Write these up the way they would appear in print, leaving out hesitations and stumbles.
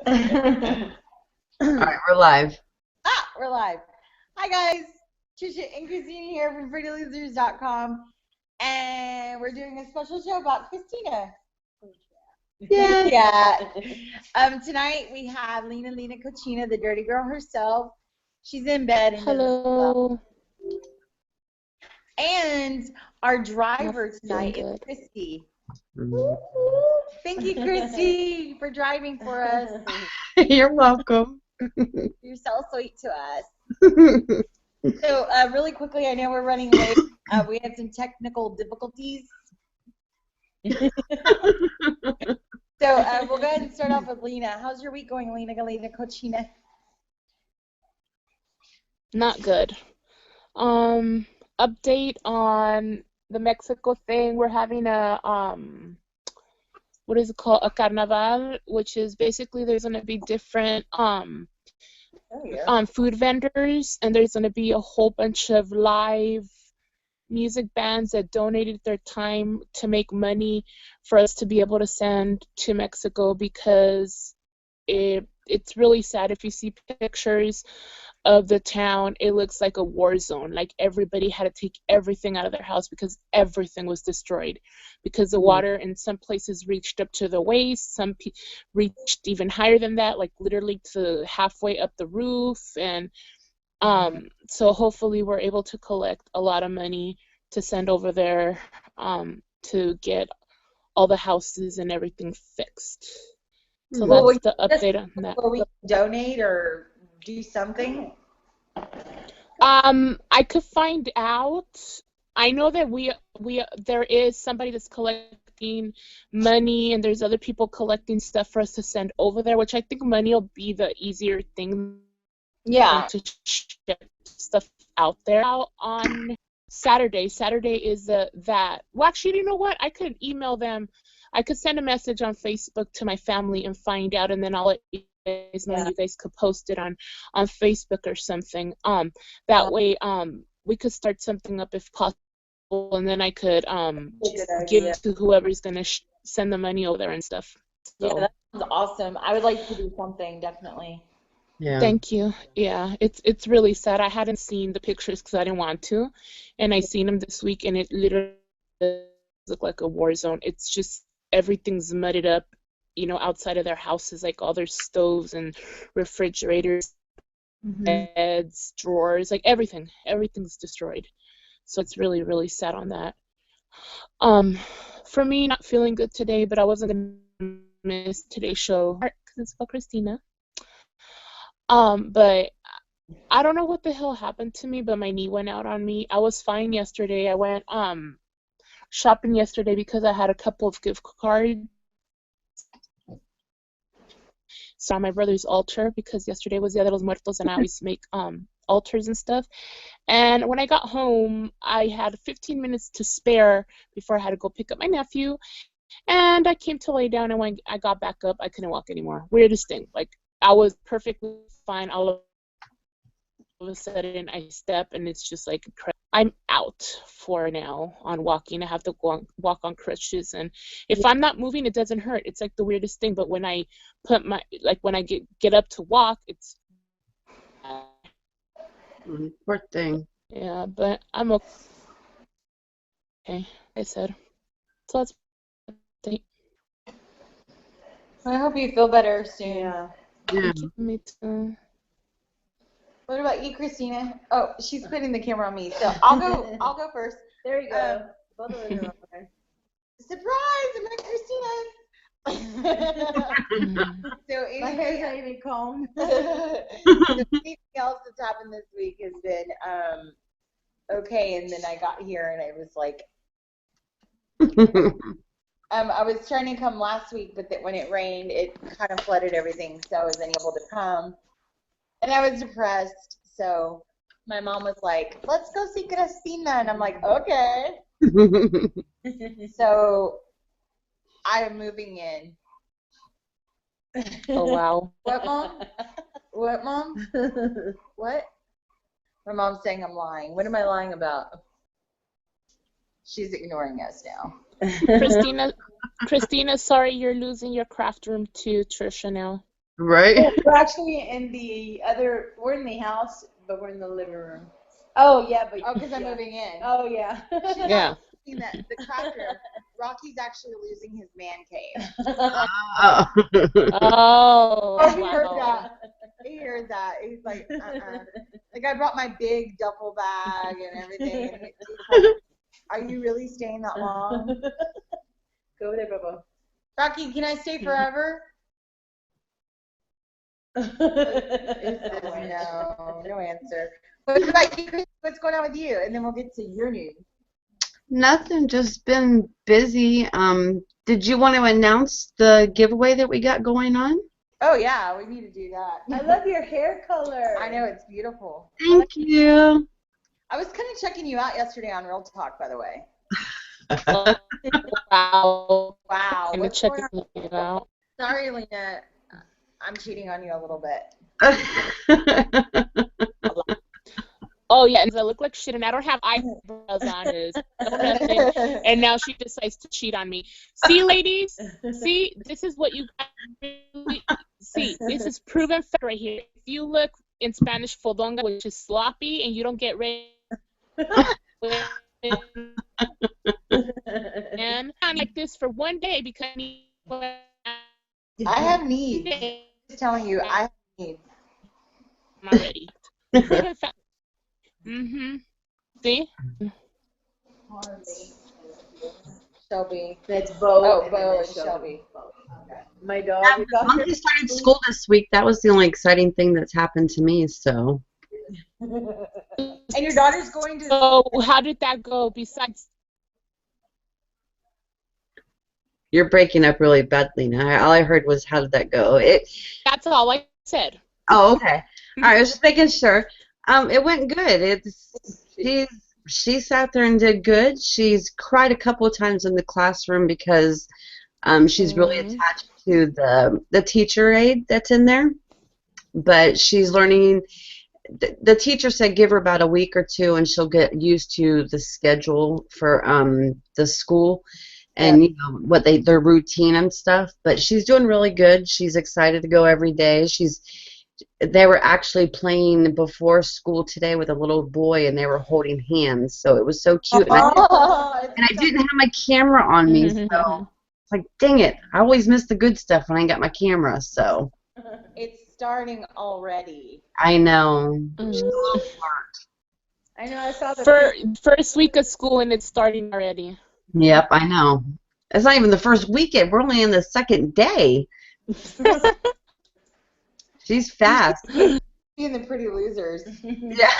All right, we're live. We're live. Hi guys, Tricia and Christina here from PrettyLosers.com, and we're doing a special show about Christina. Yeah. Tonight we have Lina Cochina, the dirty girl herself. She's in bed and doesn't Hello. And our driver tonight is Christy. Thank you, Christy, for driving for us. You're welcome. You're so sweet to us. So, really quickly, I know we're running late. We had some technical difficulties. So, we'll go ahead and start off with Lina. How's your week going, Lina Cochina? Not good. Update on the Mexico thing. We're having a what is it called? A carnaval, which is basically there's gonna be different food vendors, and there's gonna be a whole bunch of live music bands that donated their time to make money for us to be able to send to Mexico, because it's really sad. If you see pictures of the town, it looks like a war zone. Like everybody had to take everything out of their house because everything was destroyed, because the water in some places reached up to the waist, some reached even higher than that, like literally to halfway up the roof. And so hopefully we're able to collect a lot of money to send over there to get all the houses and everything fixed. So that's the update on that. Will we donate or do something? I could find out. I know that there is somebody that's collecting money, and there's other people collecting stuff for us to send over there, which I think money will be the easier thing. Yeah. To ship stuff out there. Out on Saturday. Saturday is that. Well, actually, you know what? I could email them. I could send a message on Facebook to my family and find out, and then I'll let you guys know. You guys could post it on Facebook or something. That way, we could start something up if possible, and then I could give it to whoever's gonna send the money over there and stuff. So. Yeah, that sounds awesome. I would like to do something, definitely. Yeah. Thank you. Yeah, it's really sad. I hadn't seen the pictures because I didn't want to, and I seen them this week, and it literally looked like a war zone. It's just everything's mudded up, outside of their houses, like all their stoves and refrigerators, beds, drawers, like everything's destroyed. So it's really, really sad on that. For me, not feeling good today, but I wasn't gonna miss today's show because it's about Christina. But I don't know what the hell happened to me, but my knee went out on me. I was fine yesterday. I went shopping yesterday because I had a couple of gift cards. So on my brother's altar, because yesterday was Dia de los Muertos, and I always make altars and stuff. And when I got home, I had 15 minutes to spare before I had to go pick up my nephew. And I came to lay down, and when I got back up, I couldn't walk anymore. Weirdest thing. Like, I was perfectly fine. All of a sudden, I step, and it's just like I'm out for now on walking. I have to walk on crutches, and if I'm not moving, it doesn't hurt. It's like the weirdest thing. But when I when I get up to walk, it's Poor thing. Yeah, but I'm okay. I said so. That's I hope you feel better soon. Yeah. Me too. What about you, Christina? Oh, she's putting the camera on me, so I'll go first. There you go. Both of us are on there. Surprise! I'm Christina. So My hair's not even combed. Anything else that's happened this week has been okay, and then I got here and it was like I was trying to come last week, but when it rained, it kind of flooded everything, so I wasn't able to come. And I was depressed, so my mom was like, let's go see Christina, and I'm like, okay. So I am moving in. Oh, wow. What, Mom? What, Mom? What? My mom's saying I'm lying. What am I lying about? She's ignoring us now. Christina, sorry, you're losing your craft room to Tricia now. Right? We're actually in the other. We're in the house, but we're in the living room. Oh yeah, but Oh, because I'm yeah. moving in. Oh yeah. She's Yeah. not seeing that the cracker. Rocky's actually losing his man cave. Oh. Oh, He heard wow. that. He heard that. He's like, Like I brought my big duffel bag and everything, and he's like, "Are you really staying that long?" Go there, Bubba. Rocky, can I stay forever? No, no answer. What about you, Chris? What's going on with you? And then we'll get to your news. Nothing, just been busy. Did you want to announce the giveaway that we got going on? Oh yeah, we need to do that. I love your hair color. I know, it's beautiful. Thank you. I was kind of checking you out yesterday on Real Talk, by the way. Wow. Wow. I'm What's going checking on? it out. Sorry, Lina. I'm cheating on you a little bit. Oh, yeah, and I look like shit, and I don't have eyebrows on this. No nothing. And now she decides to cheat on me. See, ladies? See, this is what you really see. This is proven fact right here. If you look in Spanish, fodonga, which is sloppy, and you don't get ready, and I'm like this for one day because I have needs. I'm Just telling you, I have needs. not ready. Proven fact. Mm-hmm. See? Shelby. That's Bo. Oh, and Bo then and that's Shelby. Okay. My dog. is out there. Monkey started school this week. That was the only exciting thing that's happened to me. So And your daughter's going to. So how did that go besides? you're breaking up really badly now. All I heard was, "How did that go?" That's all I said. Oh, okay. All right. I was just making sure. It went good. She sat there and did good. She's cried a couple of times in the classroom because she's really attached to the teacher aide that's in there. But she's learning. The teacher said give her about a week or two, and she'll get used to the schedule for the school and you know what their routine and stuff. But she's doing really good. She's excited to go every day. They were actually playing before school today with a little boy, and they were holding hands, so it was so cute. And I didn't have my camera on me, so it's like, dang it! I always miss the good stuff when I got my camera. So It's starting already. I know. I know. I saw the. First week of school and it's starting already. Yep, I know. It's not even the first weekend. We're only in the second day. She's fast. Being the Pretty Losers. Yeah.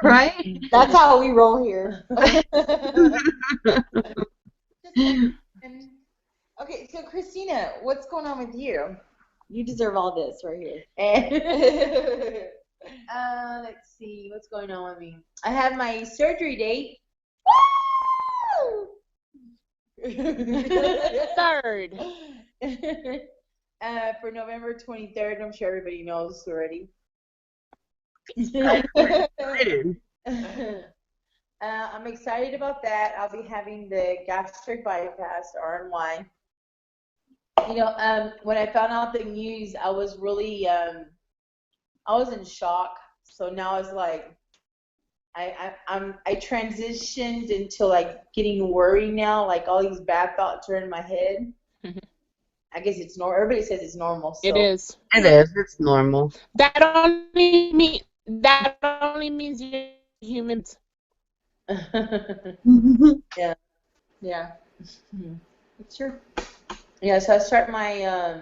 Right? That's how we roll here. Okay, so Christina, what's going on with you? You deserve all this right here. Let's see what's going on with me. I have my surgery date. Third. For November 23rd. I'm sure everybody knows already. I'm excited about that. I'll be having the gastric bypass, RNY. You know, when I found out the news, I was really, I was in shock. So now it's like, I transitioned into like getting worried now. Like all these bad thoughts are in my head. I guess it's normal. Everybody says it's normal. So. It is. It is. It's normal. That only means you're human. Yeah. It's true. Yeah, so I start my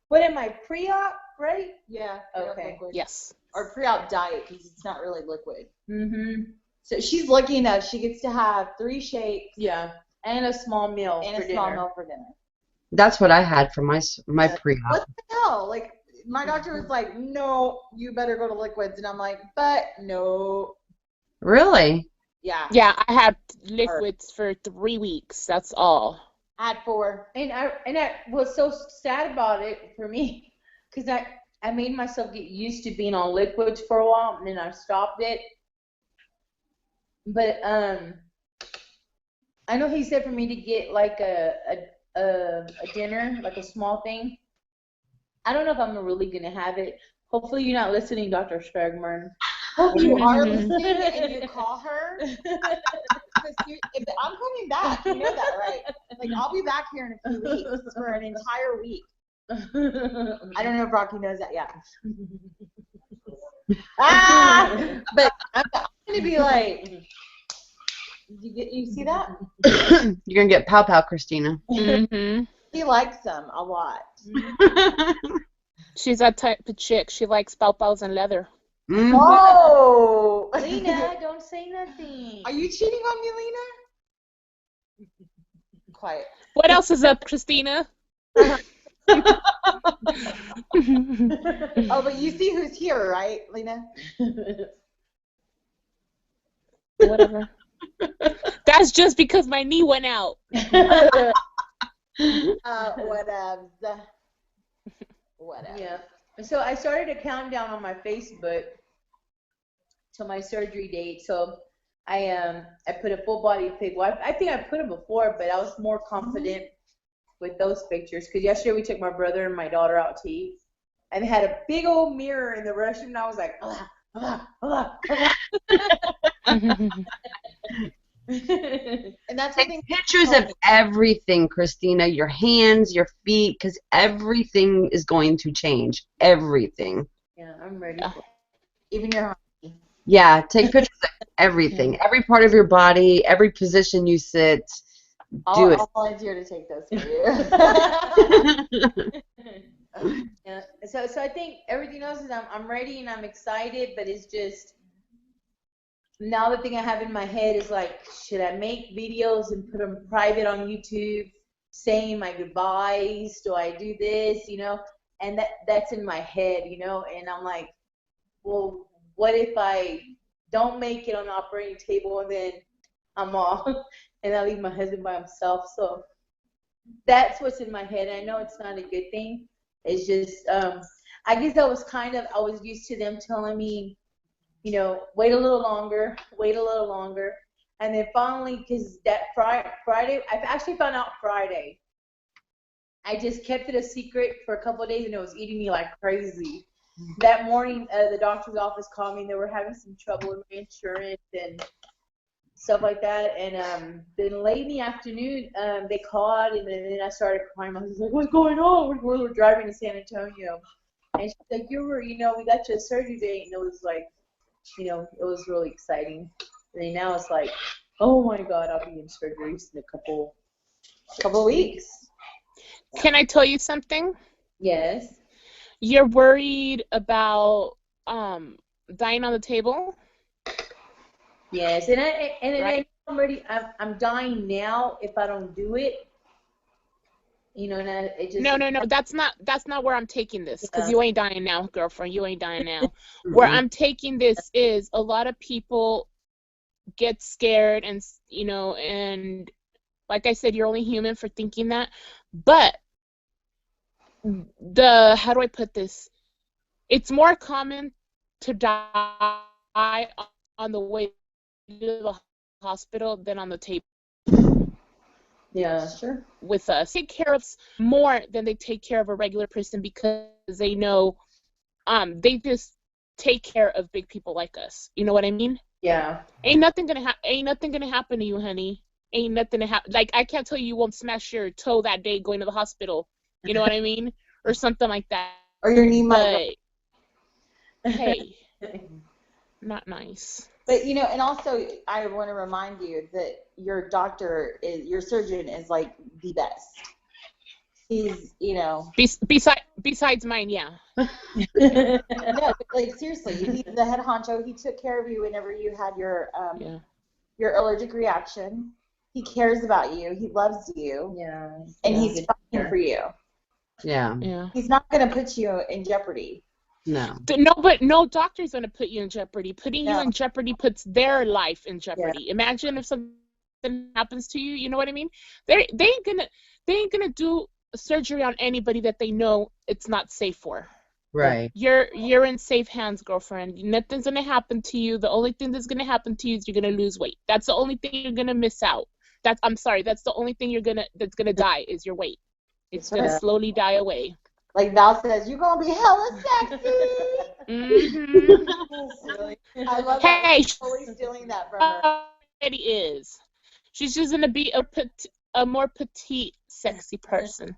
what am I, pre-op, right? Yeah. Okay. Liquid. Yes. Or pre-op diet because it's not really liquid. Mm-hmm. So she's lucky enough she gets to have 3 shakes Yeah. And a small meal and for a small dinner. meal for dinner. That's what I had for my pre-op. What the hell? Like, my doctor was like, no, you better go to liquids. And I'm like, but no. Really? Yeah. Yeah, I had liquids for 3 weeks. That's all. I had 4. And I was so sad about it for me because I made myself get used to being on liquids for a while and then I stopped it. But I know he said for me to get like a dinner, like a small thing. I don't know if I'm really gonna have it. Hopefully you're not listening, Dr. Stegman. Hope you are listening and you call her. Because if I'm coming back, you know that, right? Like, I'll be back here in a few weeks for an entire week. I don't know if Rocky knows that yet. But I'm gonna be like, you see that? You're gonna get pow pow, Christina. Mm-hmm. He likes them a lot. She's that type of chick. She likes pow-pows and leather. Whoa! Lina, don't say nothing. Are you cheating on me, Lina? Quiet. What else is up, Christina? Oh, but you see who's here, right, Lina? Whatever. That's just because my knee went out. Whatever. Yeah. So I started a countdown on my Facebook to my surgery date. So I put a full body pic. Well, I think I put them before, but I was more confident with those pictures because yesterday we took my brother and my daughter out to eat, and they had a big old mirror in the restroom, and I was like, And that's Take pictures of everything, Christina. Your hands, your feet, because everything is going to change. Everything. Yeah, I'm ready. even your Yeah, take pictures of everything. Every part of your body, every position you sit. Do it. I'll volunteer to take those for you. Yeah. So I think everything else is I'm ready and I'm excited, but it's just now the thing I have in my head is like, should I make videos and put them private on YouTube, saying my goodbyes? Do I do this? And that's in my head, and I'm like, well, what if I don't make it on the operating table and then I'm off and I leave my husband by himself? So that's what's in my head. I know it's not a good thing. It's just, I guess I was used to them telling me, wait a little longer. And then finally, because that Friday, I actually found out Friday. I just kept it a secret for a couple of days and it was eating me like crazy. That morning, the doctor's office called me and they were having some trouble with my insurance and stuff like that. And then late in the afternoon, they called and then I started crying. I was like, what's going on? We were driving to San Antonio. And she's like, we got you a surgery date. And it was like, it was really exciting. And then now it's like, oh my God, I'll be in surgeries in a couple weeks. Can I tell you something? Yes. You're worried about dying on the table? Yes, and Right. I'm dying now if I don't do it. And it just No. That's not where I'm taking this, because Yeah. you ain't dying now, girlfriend. You ain't dying now. Where I'm taking this is a lot of people get scared and and like I said, you're only human for thinking that. But how do I put this? It's more common to die on the way to the hospital than on the table. Yeah, sure. With us, take care of more than they take care of a regular person because they know they just take care of big people like us. You know what I mean? Yeah. Ain't nothing gonna happen to you, honey. Ain't nothing to happen. Like, I can't tell you won't smash your toe that day going to the hospital. You know what I mean? Or something like that. or your knee might. But hey, not nice. But and also I want to remind you that your surgeon is like the best. He's Besides mine, yeah. no, but like seriously, he's the head honcho. He took care of you whenever you had your allergic reaction. He cares about you. He loves you. Yeah. And he's fighting for you. Yeah. He's not going to put you in jeopardy. No. But no doctor's going to put you in jeopardy. Putting you in jeopardy puts their life in jeopardy. Yeah. Imagine if something happens to you. You know what I mean? They ain't gonna do surgery on anybody that they know it's not safe for. Right. You're in safe hands, girlfriend. Nothing's gonna happen to you. The only thing that's gonna happen to you is you're gonna lose weight. That's the only thing you're gonna miss out. That's the only thing that's gonna die is your weight. It's gonna slowly die away. Like Val says, you're gonna be hella sexy. Mm-hmm. I love that. Hey, We're totally stealing that from her. it is. She's just gonna be a more petite, sexy person.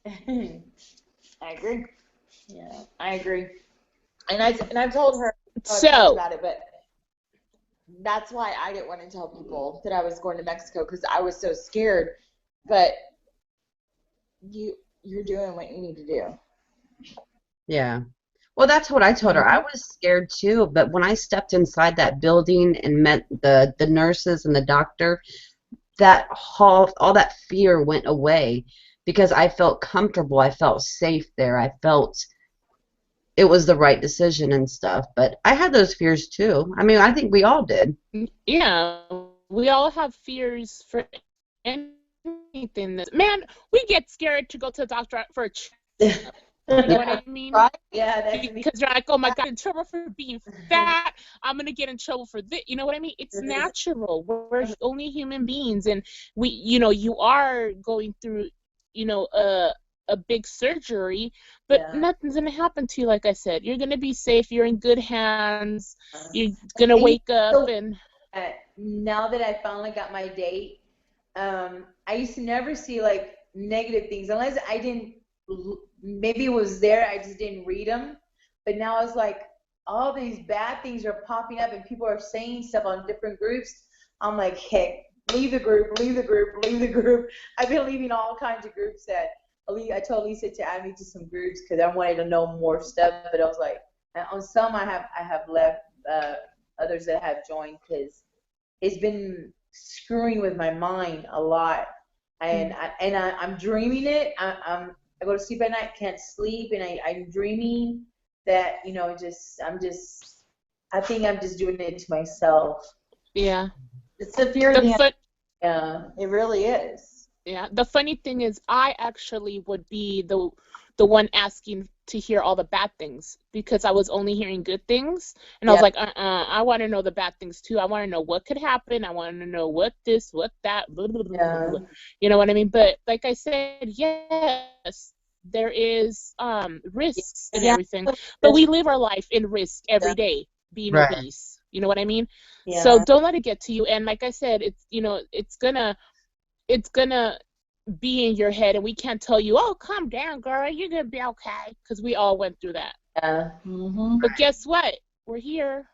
I agree. Yeah, I agree. And I've told her So, about it, but that's why I didn't want to tell people that I was going to Mexico because I was so scared. But you're doing what you need to do. Yeah. Well, that's what I told her. I Mm-hmm. was scared too, but when I stepped inside that building and met the nurses and the doctor, that all that fear went away because I felt comfortable. I felt safe there. I felt it was the right decision and stuff. But I had those fears too. I mean, I think we all did. yeah, we all have fears for anything. Man, we get scared to go to the doctor for a checkup. You know what I mean? Right? Yeah, that's me. Because you're like, oh my God, in trouble for being fat. I'm gonna get in trouble for this. You know what I mean? It's natural. We're only human beings, and you are going through, a big surgery, but Yeah. nothing's gonna happen to you. Like I said, you're gonna be safe. You're in good hands. You're gonna wake up and. Now that I finally got my date, I used to never see like negative things unless I didn't. Maybe it was there, I just didn't read them. But now it's like all these bad things are popping up, and people are saying stuff on different groups. I'm like, heck, leave the group, leave the group, leave the group. I've been leaving all kinds of groups that I told Lisa to add me to some groups because I wanted to know more stuff. But I was like, on some I have left, others that have joined because it's been screwing with my mind a lot, and I'm dreaming it. I go to sleep at night, can't sleep, and I'm dreaming that I think I'm just doing it to myself. Yeah. It's the fear of the The yeah, it really is. Yeah, the funny thing is I actually would be the one asking to hear all the bad things because I was only hearing good things, and I was like, I want to know the bad things too. I want to know what could happen. I want to know what this, what that, blah, blah, blah, blah, blah. You know what I mean? But like I said, yes, there is risks and everything, but we live our life in risk every day being Right. obese. You know what I mean? Yeah. So don't let it get to you. And like I said, it's gonna be in your head, and we can't tell you, oh, calm down, girl, you're gonna be okay, because we all went through that. Yeah. Mm-hmm. But guess what? We're here.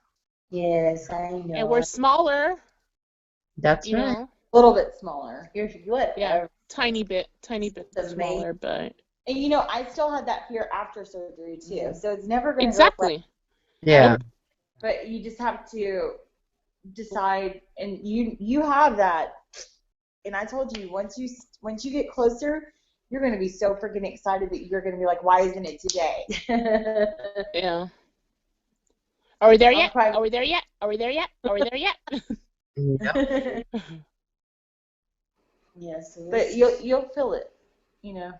Yes, I know. And we're smaller. That's you right. know? A little bit smaller. You're good. Yeah, tiny bit It's smaller, but and I still had that fear after surgery too. So it's never gonna go exactly. away. Yeah. But you just have to decide, and you have that. And I told you, once you get closer, you're going to be so freaking excited that you're going to be like, why isn't it today? Yeah. Are we there yet? cry. Are we there yet? Are we there yet? Are we there yet? Yep. Yes, but you'll feel it, Yeah.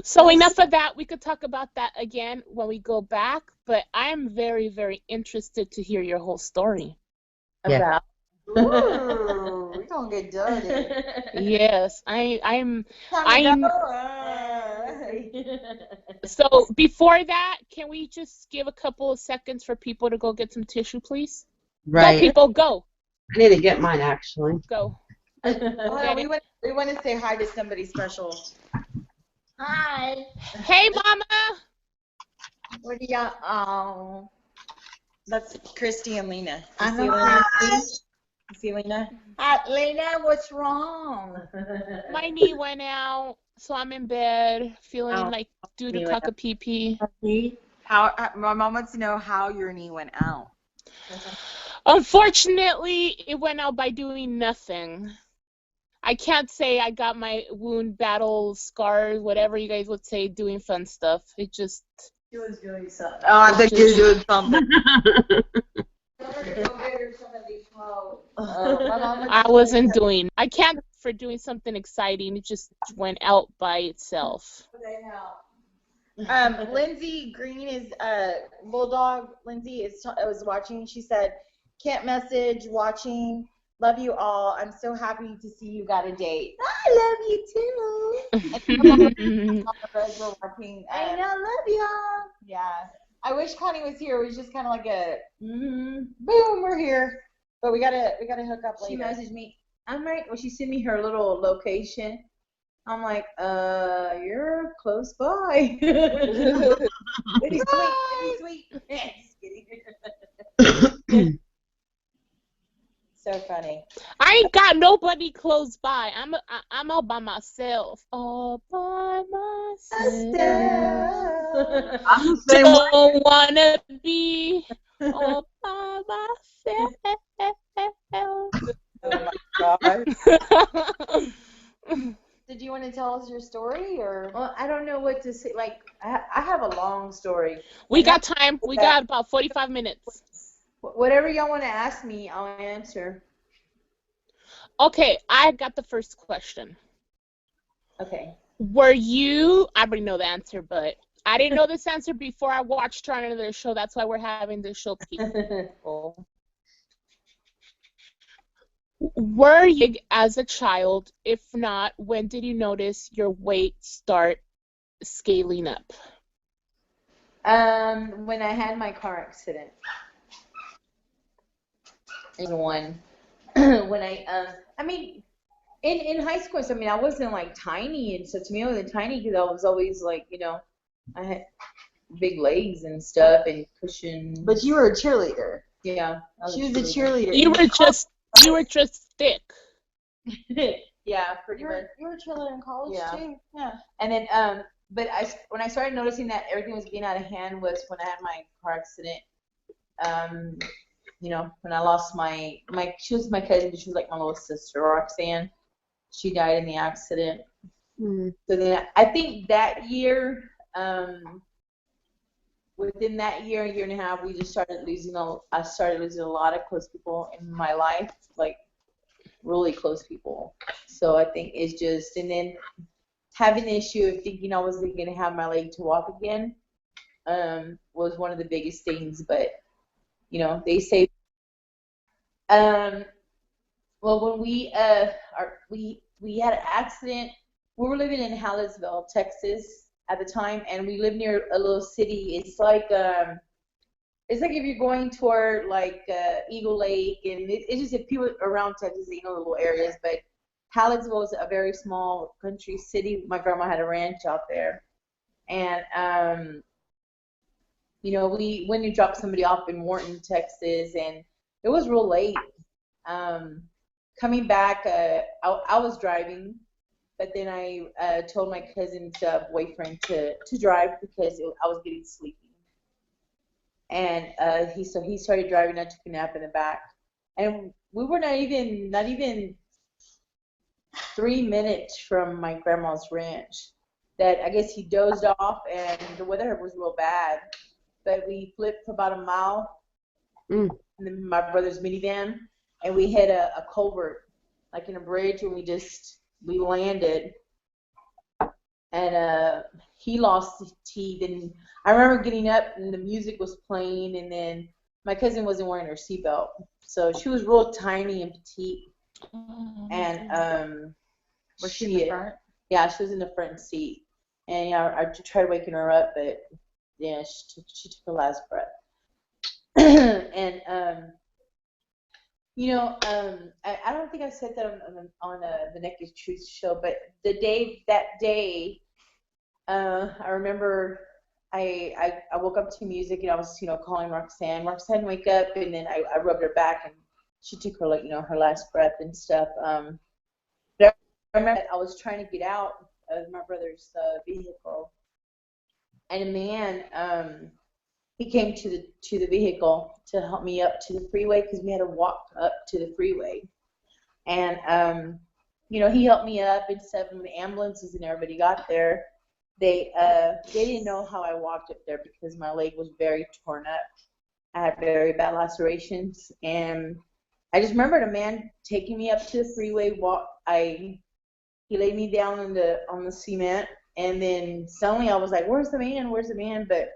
So enough of that. We could talk about that again when we go back, but I'm very, very interested to hear your whole story. Yeah. About. Ooh, we're gonna get dirty. Yes, I'm. So So before that, can we just give a couple of seconds for people to go get some tissue, please? Right. Go, people, go. I need to get mine actually. Go. we want to say hi to somebody special. Hi. Hey, Mama. What do y'all? Oh, that's Christy and Lina. I See know. Lina? See Lina? Lena, what's wrong? My knee went out, so I'm in bed feeling Oh, like due to knee talk of pee. My mom wants to know how your knee went out. Unfortunately, it went out by doing nothing. I can't say I got my wound, battle, scars, whatever you guys would say, doing fun stuff. It just... She was doing something. Oh, I think you're doing something. I wasn't doing... I can't for doing something exciting. It just went out by itself. Lindsay Green is Bulldog. Lindsay was watching. She said, can't message, watching. Love you all. I'm so happy to see you got a date. I love you too. And come over as we're watching. I know, love y'all. Yeah. I wish Connie was here. It was just kind of like a boom, we're here. But we gotta hook up She later. messaged me. I'm right. Well, she sent me her little location. I'm like, you're close by. Pretty sweet. Just kidding. So funny. I ain't got nobody close by. I'm all by myself. All by myself. I'm the same way. Don't wanna be all by myself. Oh my God. Did you want to tell us your story or? Well, I don't know what to say. Like, I have a long story. We got time. We got about 45 minutes. Whatever y'all want to ask me, I'll answer. Okay, I got the first question. Okay. Were you, I already know the answer, but I didn't know this answer before I watched her on another show. That's why we're having this show, people. Were you as a child? If not, when did you notice your weight start scaling up? When I had my car accident. One. When I mean, in high school, so, I mean, I wasn't like tiny, and so to me, I wasn't tiny because I was always like, you know, I had big legs and stuff and cushions. But you were a cheerleader. Yeah, She was a cheerleader. You were just thick. Yeah, pretty much. You were a cheerleader in college Yeah. too. Yeah. And then, but when I started noticing that everything was getting out of hand was when I had my car accident. You know, when I lost she was my cousin, but she was like my little sister, Roxanne. She died in the accident. Mm-hmm. So then I think that year, within that year and a half, we just started losing I started losing a lot of close people in my life, like really close people. So I think it's just, and then having the issue of thinking I wasn't going to have my leg to walk again was one of the biggest things. But, you know, they say, well, when we had an accident, we were living in Hallettsville, Texas at the time, and we lived near a little city. It's like if you're going toward like Eagle Lake, and it's just if people around Texas, you know, the little areas. But Hallettsville is a very small country city. My grandma had a ranch out there, and you know, we went and dropped somebody off in Morton, Texas, and it was real late. Coming back, I was driving, but then I told my cousin's boyfriend to drive because I was getting sleepy. And he started driving. I took a nap in the back, and we were not even 3 minutes from my grandma's ranch. That I guess he dozed off, and the weather was real bad. But we flipped about a mile in my brother's minivan, and we hit a culvert, like in a bridge, and we landed. And he lost his teeth, and I remember getting up, and the music was playing, and then my cousin wasn't wearing her seatbelt, so she was real tiny and petite, and Was she in the front? Yeah, she was in the front seat, and yeah, I tried waking her up, but yeah, she took her last breath. And you know, I don't think I said that on the Naked Truth show, but that day, I remember I woke up to music, and I was, you know, calling Roxanne. Roxanne, wake up, and then I rubbed her back, and she took her, like, you know, her last breath and stuff. But I remember I was trying to get out of my brother's vehicle, and a man, he came to the vehicle to help me up to the freeway because we had to walk up to the freeway. And you know, he helped me up and stuff, and the ambulances and everybody got there. They didn't know how I walked up there because my leg was very torn up. I had very bad lacerations, and I just remembered a man taking me up to the freeway. He laid me down on the cement, and then suddenly I was like, "Where's the man? Where's the man?" But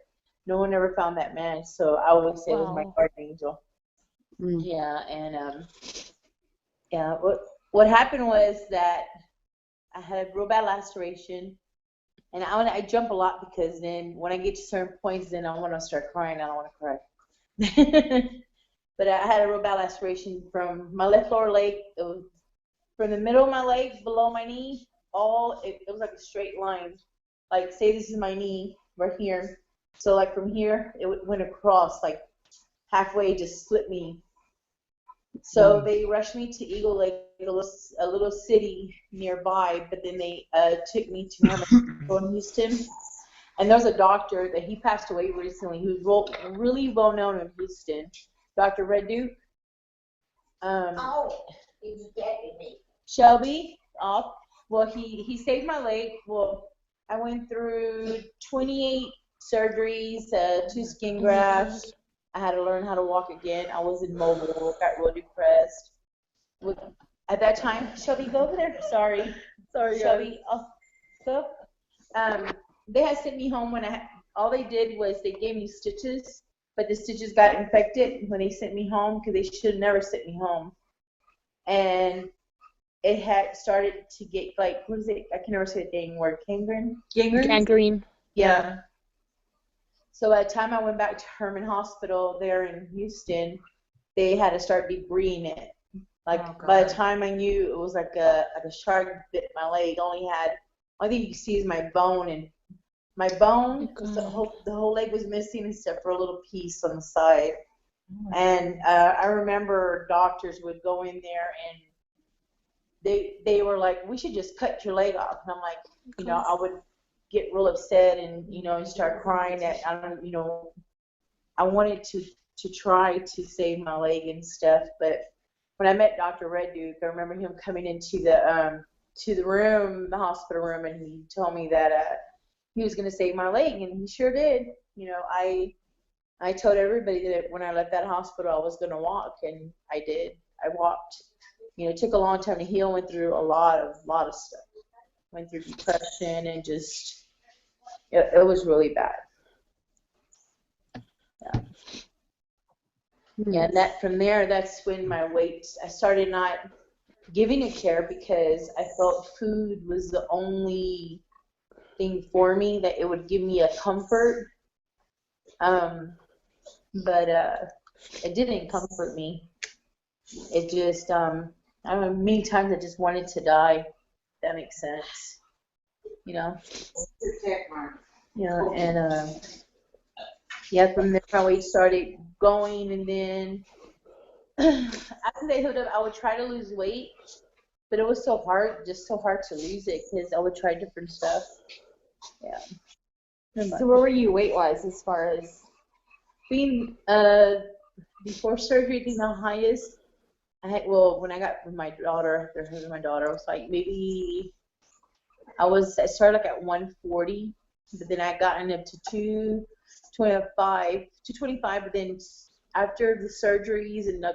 no one ever found that man, so I always say it was my guardian angel. Yeah, and Yeah, what happened was that I had a real bad laceration, and I jump a lot because then when I get to certain points, then I want to start crying. I don't want to cry. But I had a real bad laceration from my left lower leg. It was from the middle of my leg below my knee. It was like a straight line. Like say this is my knee right here. So like from here it went across like halfway, just split me. So they rushed me to Eagle Lake, a little city nearby, but then they took me to Herman Hospital in Houston. And there's a doctor that he passed away recently who's really well known in Houston, Dr. Red Duke. Oh, he's getting me. Shelby. Well, he saved my leg. Well, I went through 28 surgeries, 2 skin grafts. I had to learn how to walk again. I was immobile, got real depressed. At that time, Shelby, go over there. Sorry, Shelby. Go. They had sent me home all they did was they gave me stitches, but the stitches got infected when they sent me home because they should have never sent me home. And it had started to get like, what is it? I can never say the dang word. Gangrene? Gangrene. Yeah. So by the time I went back to Herman Hospital there in Houston, they had to start debriding it. Like by the time I knew, it was like a shark bit my leg. Only thing you can see is my bone, and my bone, the whole leg was missing except for a little piece on the side. And I remember doctors would go in there and they were like, we should just cut your leg off. And I'm like, I would get real upset and and start crying that I wanted to try to save my leg and stuff. But when I met Dr. Red Duke, I remember him coming into the room, the hospital room, and he told me that he was going to save my leg, and he sure did. I told everybody that when I left that hospital, I was going to walk, and I did. I walked. It took a long time to heal. Went through a lot of stuff. Went through depression and just it was really bad. Yeah, and from there, that's when my weight. I started not giving it care because I felt food was the only thing for me that it would give me a comfort. But it didn't comfort me. It just I remember many times I just wanted to die. If that makes sense. And from there my weight started going, and then after they hooked up, I would try to lose weight, but it was so hard to lose it because I would try different stuff. Yeah. So where were you weight-wise as far as being before surgery? Being the highest when I got with my daughter, after having my daughter, I was like maybe I started like at 140, but then I gotten up to 225, but then after the surgeries and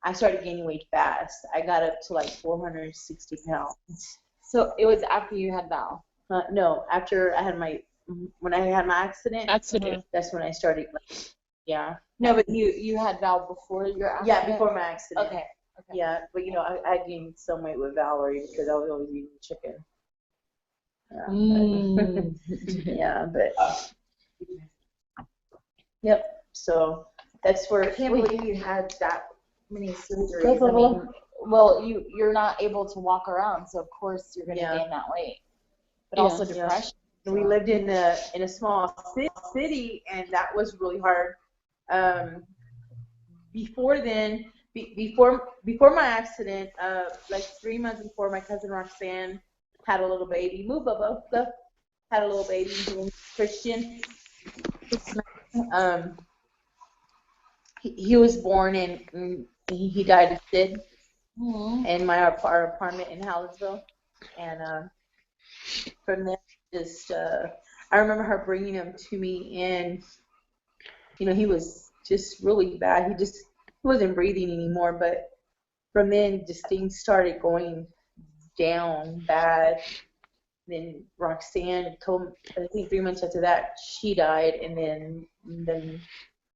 I started gaining weight fast. I got up to like 460 pounds. So it was after you had Val? No, after when I had my accident. That's when I started. Yeah. No, but you had Val before your accident? Yeah, before my accident. Okay. Yeah, but I gained some weight with Valerie because I was always eating chicken. Yeah. Yeah, but yep. So that's where. I can't believe you had that many surgeries. I mean, well, you're not able to walk around, so of course you're going to gain that weight. But also depression. Yeah. We lived in a small city, and that was really hard. Before then, before my accident, like 3 months before, my cousin Roxanne had a little baby. Move, Bubba. Had a little baby named Christian. He was born and he died of SID in our apartment in Hallettsville, and from there, I remember her bringing him to me, and he was just really bad. He wasn't breathing anymore, but from then, just things started going down bad. Then Roxanne, I think 3 months after that, she died, and then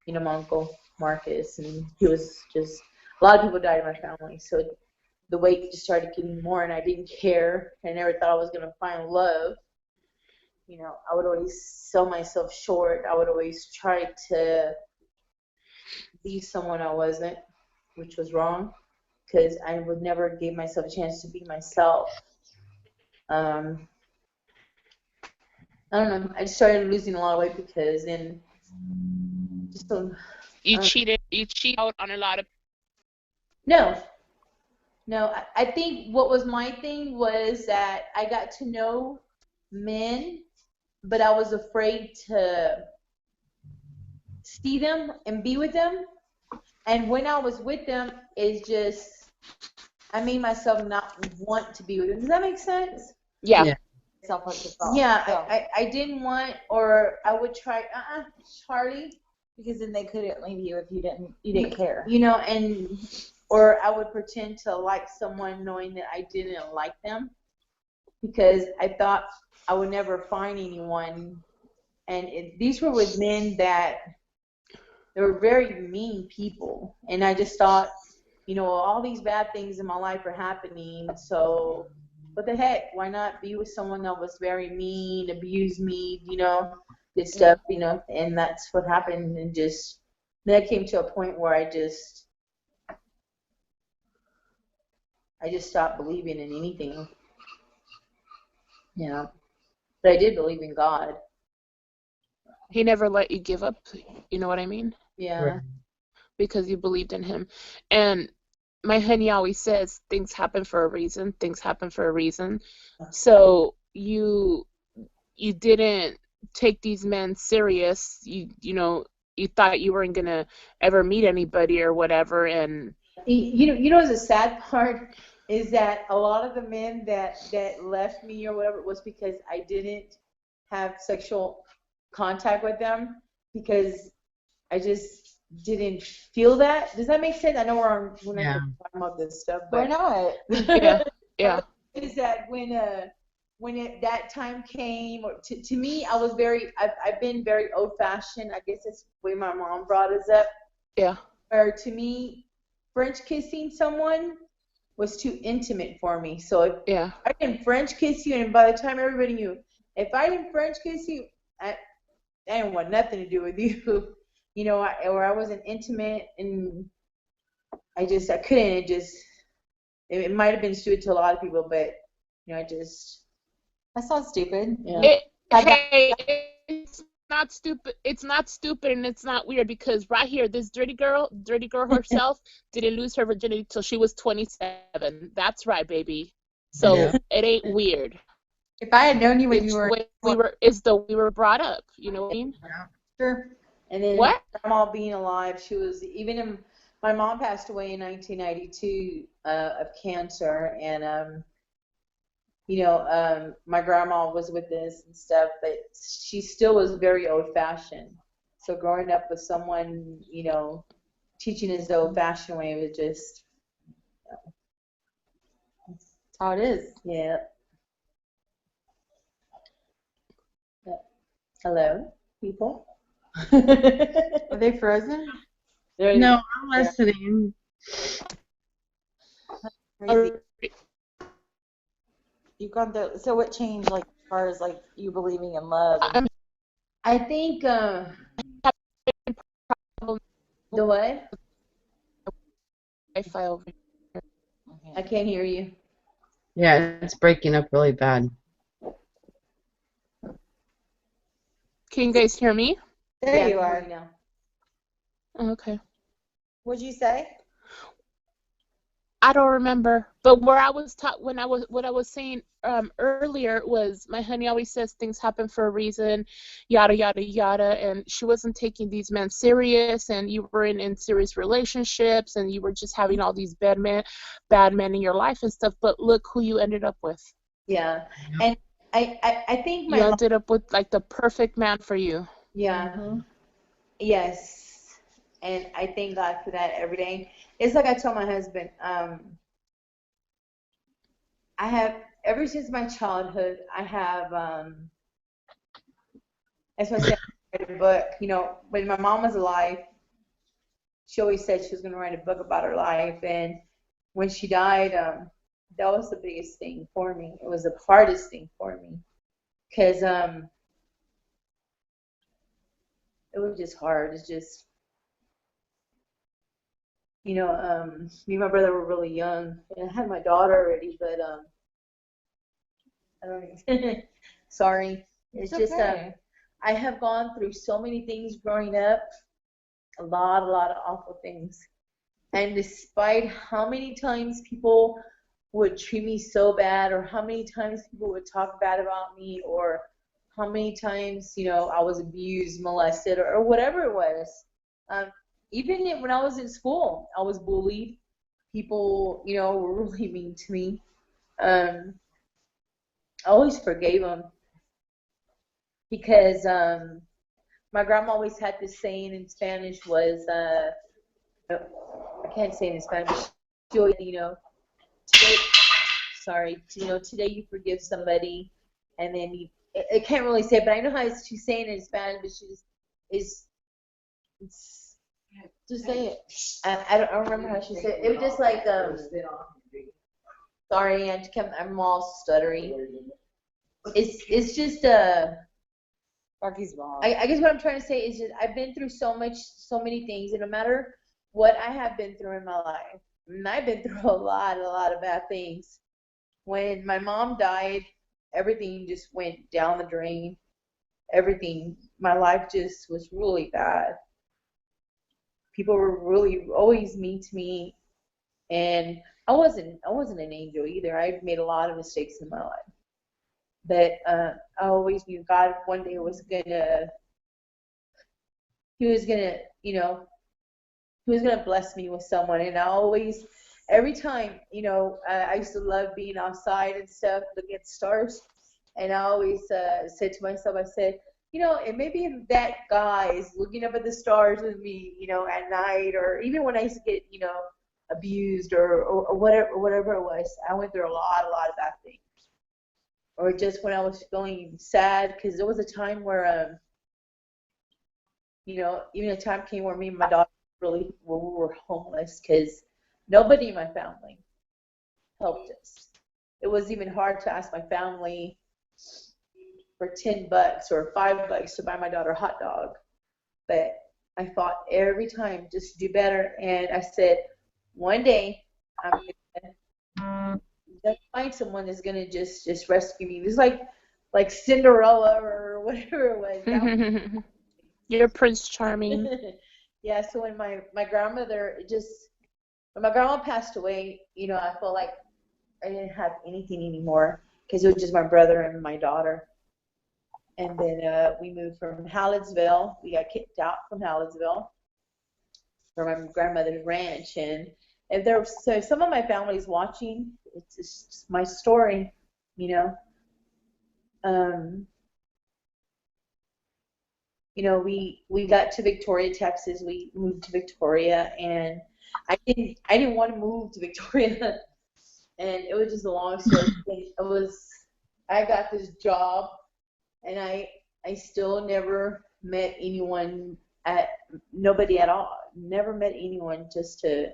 my uncle Marcus, and he was just, a lot of people died in my family, so the weight just started getting more, and I didn't care. I never thought I was gonna find love. You know, I would always sell myself short. I would always try to be someone I wasn't, which was wrong, because I would never give myself a chance to be myself. I don't know. I just started losing a lot of weight because then just You cheat out on a lot of. no. I think what was my thing was that I got to know men, but I was afraid to see them and be with them. And when I was with them, it's just I made myself not want to be with them. Does that make sense? Yeah. Yeah. Yeah, So. I didn't want, or I would try, Charlie, Because then they couldn't leave you if you didn't care. you know, and or I would pretend to like someone knowing that I didn't like them because I thought I would never find anyone. And these were with men that they were very mean people, and I just thought, you know, all these bad things in my life are happening, so what the heck? Why not be with someone that was very mean, abused me, you know, did stuff, you know, and that's what happened. And just then I came to a point where I just stopped believing in anything, you know. But I did believe in God. He never let you give up. You know what I mean? Yeah. Right. Because you believed in him. And my honey always says things happen for a reason. Things happen for a reason. So you didn't take these men serious. You know, you thought you weren't gonna ever meet anybody or whatever. And You know, the sad part is that a lot of the men that left me or whatever was because I didn't have sexual contact with them because I just didn't feel that. Does that make sense? I know we're not Yeah. talking about this stuff, Why but not? yeah. is that when that time came, or to me, I've been very old-fashioned. I guess that's the way my mom brought us up. Yeah. Or to me, French kissing someone was too intimate for me. So if Yeah. I didn't French kiss you, and by the time everybody knew, if I didn't French kiss you, I didn't want nothing to do with you. You know, or I wasn't intimate, and I couldn't. It might have been stupid to a lot of people, but you know, That's not stupid. yeah. It's not stupid. It's not stupid, and it's not weird because right here, this dirty girl herself didn't lose her virginity till she was 27. That's right, baby. So Yeah. it ain't weird. If I had known you when It's you were the way we were brought up. You know what I mean? sure. And then What? grandma being alive, she was my mom passed away in 1992 of cancer, and you know, my grandma was with us and stuff, but she still was very old-fashioned. So growing up with someone, you know, teaching us the old-fashioned way was just, That's how it is. yeah. Hello, people. Are they frozen? No, I'm listening. Crazy. You've gone through. So what changed, like as far as like you believing in love? And, I think the what? Wi-Fi over. I can't hear you. Yeah, it's breaking up really bad. Can you guys hear me? there Yeah, you I can hear are. you now. Oh, okay. What'd you say? I don't remember, but where I was taught what I was saying earlier was my honey always says things happen for a reason, yada yada yada, and she wasn't taking these men serious, and you were in serious relationships, and you were just having all these bad men in your life and stuff. But look who you ended up with. Yeah, and I think You my mom, ended up with like the perfect man for you. yeah, Mm-hmm. yes, and I thank God for that every day. It's like I told my husband, I have ever since my childhood, I have that's why I said I write a book. You know, when my mom was alive, she always said she was going to write a book about her life, and when she died, that was the biggest thing for me. It was the hardest thing for me because it was just hard. It's just, me and my brother were really young, and I had my daughter already, but I don't even, sorry. It's just, okay. I have gone through so many things growing up, a lot of awful things. And despite how many times people would treat me so bad, or how many times people would talk bad about me, or how many times, I was abused, molested, or whatever it was. Um, Even when I was in school, I was bullied. People, were really mean to me. I always forgave them because my grandma always had this saying in Spanish was, I can't say it in Spanish, she always, today, sorry, today you forgive somebody, and then I can't really say it, but I know how she's saying it in Spanish, but she just is, just say it. I don't remember how she said it. It was just like, sorry, I'm all stuttery. It's just, Rocky's mom. I guess what I'm trying to say is just I've been through so many things, and no matter what I have been through in my life, and I've been through a lot of bad things. When my mom died, everything just went down the drain. Everything, my life just was really bad. People were really always mean to me, and I wasn't an angel either. I made a lot of mistakes in my life, but I always knew God one day He was gonna, He was gonna bless me with someone, and every time, I used to love being outside and stuff, looking at the stars, and I always said to myself, I said, and maybe that guy is looking up at the stars with me, at night, or even when I used to get, abused or whatever it was. I went through a lot of bad things, or just when I was feeling sad, because there was a time where, even a time came where me and my daughter we were homeless because nobody in my family helped us. It was even hard to ask my family for $10 or $5 to buy my daughter a hot dog. But I fought every time just to do better, and I said, one day I'm gonna find someone that's gonna just rescue me. It's like Cinderella or whatever it was. You're Prince Charming. Yeah, so when my when my grandma passed away, I felt like I didn't have anything anymore because it was just my brother and my daughter. And then we moved from Hallettsville. We got kicked out from Hallettsville from my grandmother's ranch. And so some of my family's watching, it's just my story, you know. Um, we got to Victoria, Texas. We moved to Victoria, and I didn't want to move to Victoria, and it was just a long story. I got this job, and I still never met anyone nobody at all. Never met anyone just to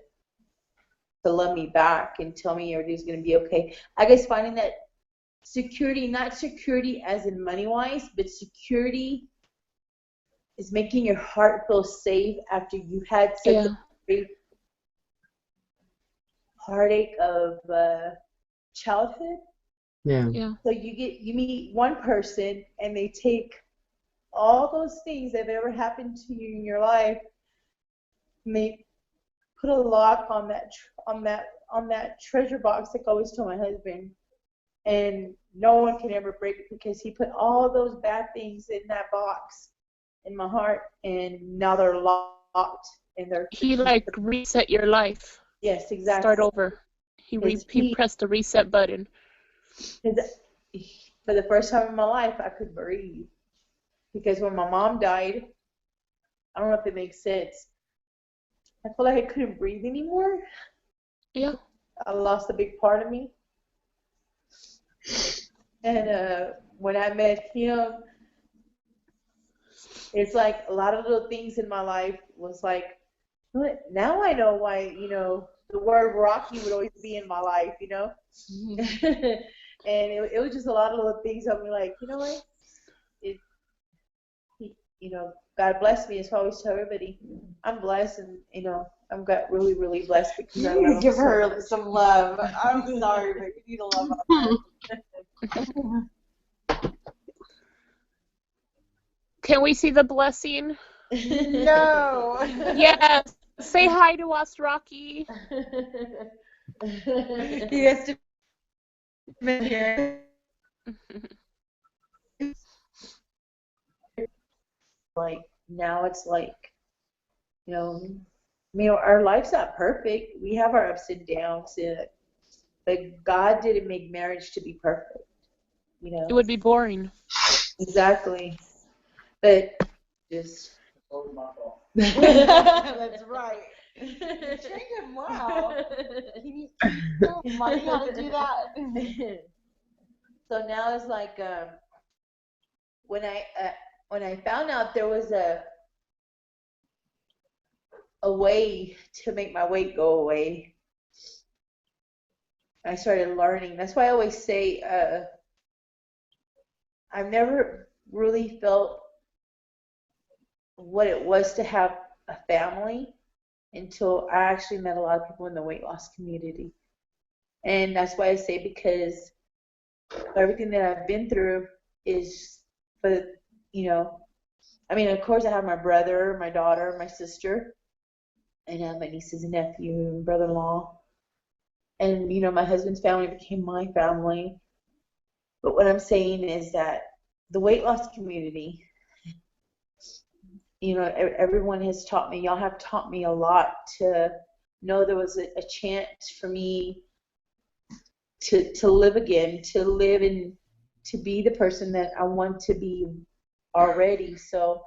love me back and tell me everything's gonna be okay. I guess finding that security, not security as in money wise, but security is making your heart feel safe after you had such a great heartache of childhood. Yeah. So you meet one person and they take all those things that have ever happened to you in your life, and they put a lock on that treasure box, like I always tell my husband, and no one can ever break it because he put all those bad things in that box in my heart, and now they're locked and they're. He like reset your life. Yes, exactly. Start over. He pressed the reset button. For the first time in my life, I could breathe. Because when my mom died, I don't know if it makes sense. I felt like I couldn't breathe anymore. Yeah. I lost a big part of me. And when I met him, it's like a lot of little things in my life was like, now I know why, the word Rocky would always be in my life, you know. And it was just a lot of little things of me like, you know what? You know, God bless me. It's what I always tell everybody. I'm blessed, and you know, I'm got really, really blessed because I love Give so her much. some love. I'm sorry, but you need to love her. Can we see the blessing? No. Yes. Say hi to us, Rocky. He has to be here. Like now, it's like, our life's not perfect. We have our ups and downs, but God didn't make marriage to be perfect. You know. It would be boring. Exactly. But just. That's right. You trained him well. Can you tell Marty how to do that? So now it's like when I found out there was a way to make my weight go away, I started learning. That's why I always say I've never really felt what it was to have a family until I actually met a lot of people in the weight loss community. And that's why I say, because everything that I've been through is for, I mean, of course I have my brother, my daughter, my sister, and I have my nieces and nephew, brother-in-law. And, my husband's family became my family. But what I'm saying is that the weight loss community, everyone has taught me, y'all have taught me a lot to know there was a chance for me to live again, to live and to be the person that I want to be already. So,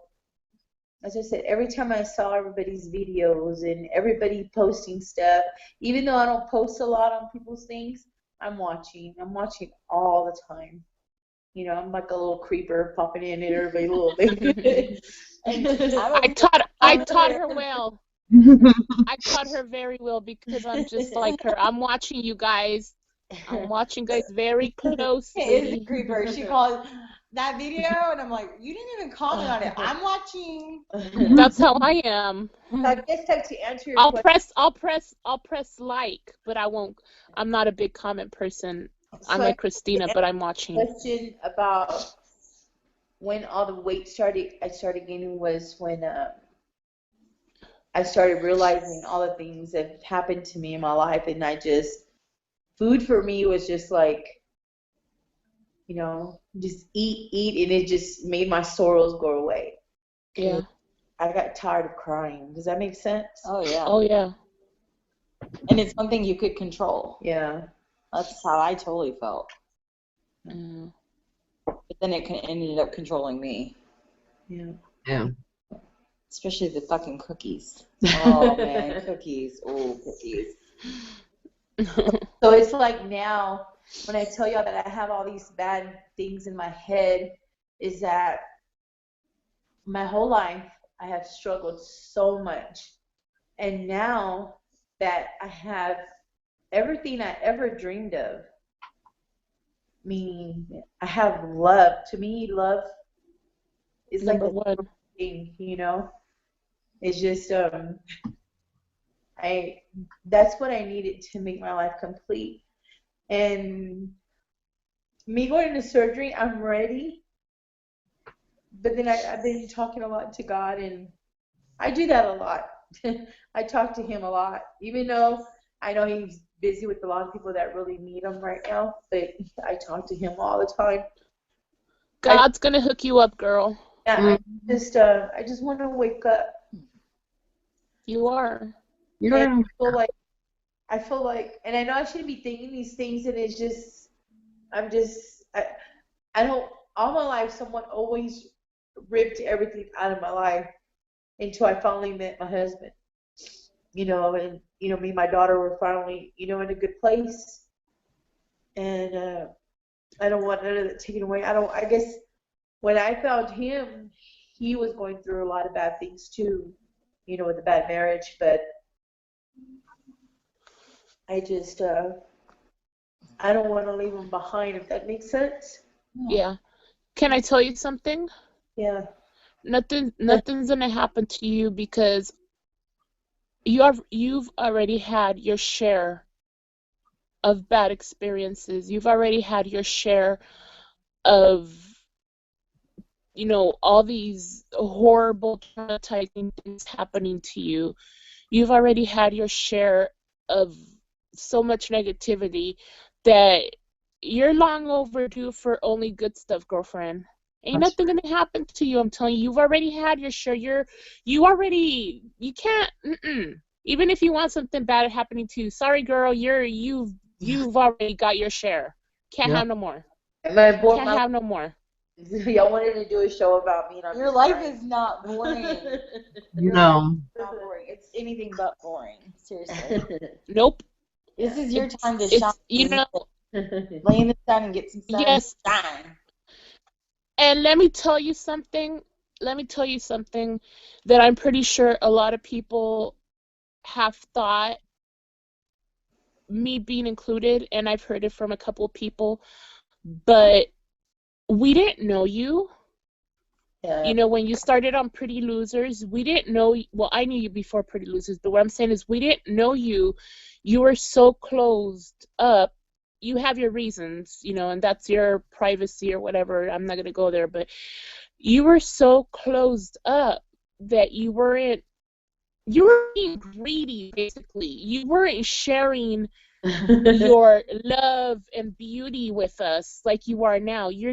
as I said, every time I saw everybody's videos and everybody posting stuff, even though I don't post a lot on people's things, I'm watching all the time. I'm like a little creeper popping in and everybody little thing. I taught her well. I taught her very well because I'm just like her. I'm watching you guys. I'm watching guys very closely. It is a creeper. She calls that video, and I'm like, you didn't even comment on it. I'm watching. That's how I am. I guess to answer your question. I'll press like, but I won't. I'm not a big comment person. I'm like Christina, but I'm watching. Question about when all the weight I started gaining was when I started realizing all the things that happened to me in my life, and food for me was just like, just eat, and it just made my sorrows go away. Yeah. I got tired of crying. Does that make sense? Oh yeah. Oh yeah. And it's something you could control. Yeah. That's how I totally felt. Mm. But then it ended up controlling me. Yeah. Yeah. Especially the fucking cookies. Oh man, cookies. Oh, cookies. So it's like now, when I tell y'all that I have all these bad things in my head, is that my whole life I have struggled so much. And now that I have everything I ever dreamed of, meaning I have love. To me, love is Number like a one. thing, It's just that's what I needed to make my life complete. And me going into surgery, I'm ready. But then I've been talking a lot to God, and I do that a lot. I talk to him a lot, even though I know he's busy with a lot of people that really need him right now. But I talk to him all the time. God's gonna hook you up, girl. Yeah, I just want to wake up. You are. You're I feel like, and I know I shouldn't be thinking these things, and it's just, I don't, all my life, someone always ripped everything out of my life until I finally met my husband. And, me and my daughter were finally, in a good place. And I don't want none of that taken away. I guess when I found him, he was going through a lot of bad things too, with a bad marriage, but I just I don't want to leave them behind, if that makes sense. Yeah. Can I tell you something? Yeah. Nothing's gonna happen to you because you've already had your share of bad experiences. You've already had your share of, all these horrible, traumatizing things happening to you. You've already had your share of so much negativity that you're long overdue for only good stuff, girlfriend. Ain't That's nothing gonna happen to you. I'm telling you, you've already had your share. You can't. Even if you want something bad happening to you, sorry, girl, you've already got your share. Can't Yep. have no more. Can't My have no more. y'all wanted to do a show about me, and I'm Your just life crying. is not boring. You Your life know. is not boring. It's anything but boring. Seriously. Nope. This is your time to shine. It's Lay in the sun and get some sun and yes. shine. And let me tell you something. Let me tell you something that I'm pretty sure a lot of people have thought, me being included, and I've heard it from a couple of people, but we didn't know you. Yeah. When you started on Pretty Losers, we didn't know, well, I knew you before Pretty Losers, but what I'm saying is we didn't know you. You were so closed up. You have your reasons, and that's your privacy or whatever. I'm not going to go there, but you were so closed up that you were being greedy, basically. You weren't sharing your love and beauty with us like you are now. You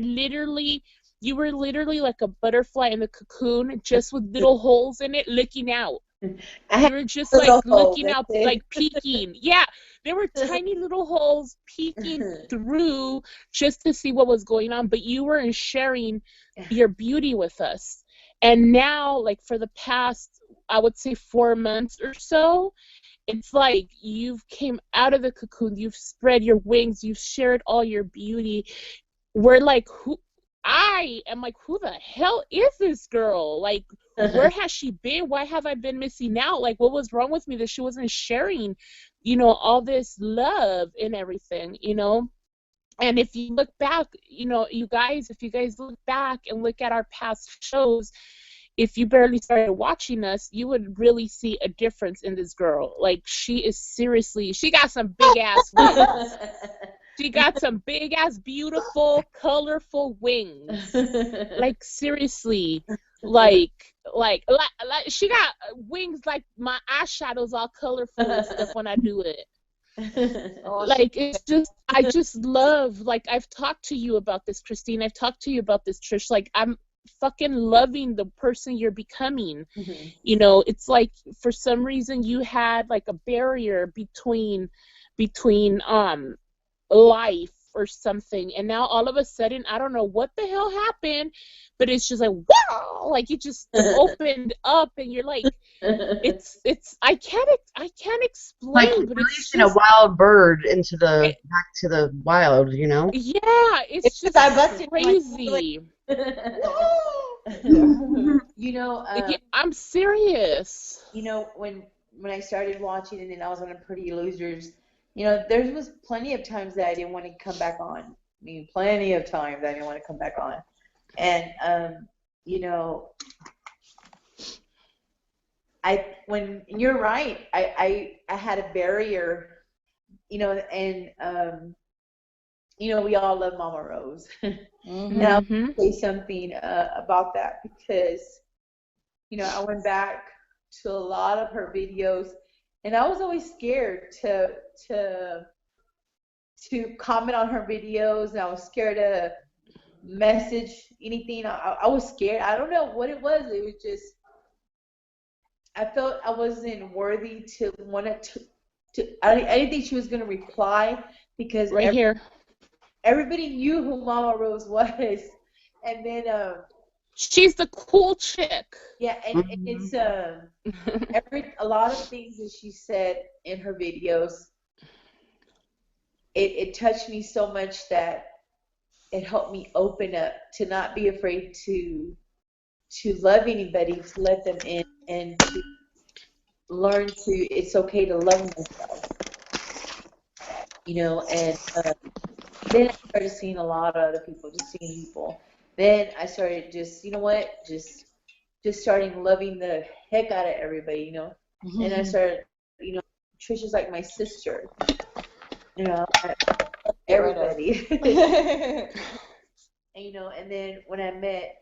were literally like a butterfly in the cocoon, just with little holes in it, looking out. I You had were just like little holes. looking That's out, it. like peeking. Yeah, there were tiny little holes peeking through just to see what was going on, but you weren't sharing your beauty with us. And now, like for the past, I would say 4 months or so, it's like you've came out of the cocoon, you've spread your wings, you've shared all your beauty. We're like, I am like, who the hell is this girl? Like, where has she been? Why have I been missing out? Like, what was wrong with me that she wasn't sharing, all this love and everything. And if you look back, if you guys look back and look at our past shows, if you barely started watching us, you would really see a difference in this girl. Like, she got some big ass wings. She got some big ass, beautiful, colorful wings. Like, seriously, like she got wings like my eyeshadows all colorful and stuff when I do it. Oh, Like, I just love, like, I've talked to you about this, Christine. I've talked to you about this, Trish. Like, I'm fucking loving the person you're becoming. It's like, for some reason, you had like a barrier between life or something, and now all of a sudden, I don't know what the hell happened, but it's just like, wow, like it just opened up, and you're like, it's I can't Like explain, but it's releasing a just, wild bird into the back to the wild, yeah, it's it's just just I busted crazy. I'm serious. When I started watching and then I was on a Pretty Losers, there was plenty of times that I didn't want to come back on. I mean, plenty of times I didn't want to come back on. And when you're right, I had a barrier, and we all love Mama Rose. And I'll Mm-hmm. say something about that because I went back to a lot of her videos, and I was always scared to comment on her videos, and I was scared to message anything. I was scared. I don't know what it was. It was just I felt I wasn't worthy to want I didn't think she was gonna reply because Right here. everybody knew who Mama Rose was, and then She's the cool chick. yeah, and it's a lot of things that she said in her videos. It touched me so much that it helped me open up to not be afraid to love anybody, to let them in, and to learn it's okay to love myself. and then I started seeing a lot of other people, just seeing people. Then I started just, just starting loving the heck out of everybody. And I started, Tricia's like my sister, I love Get rid of. everybody. And then when I met,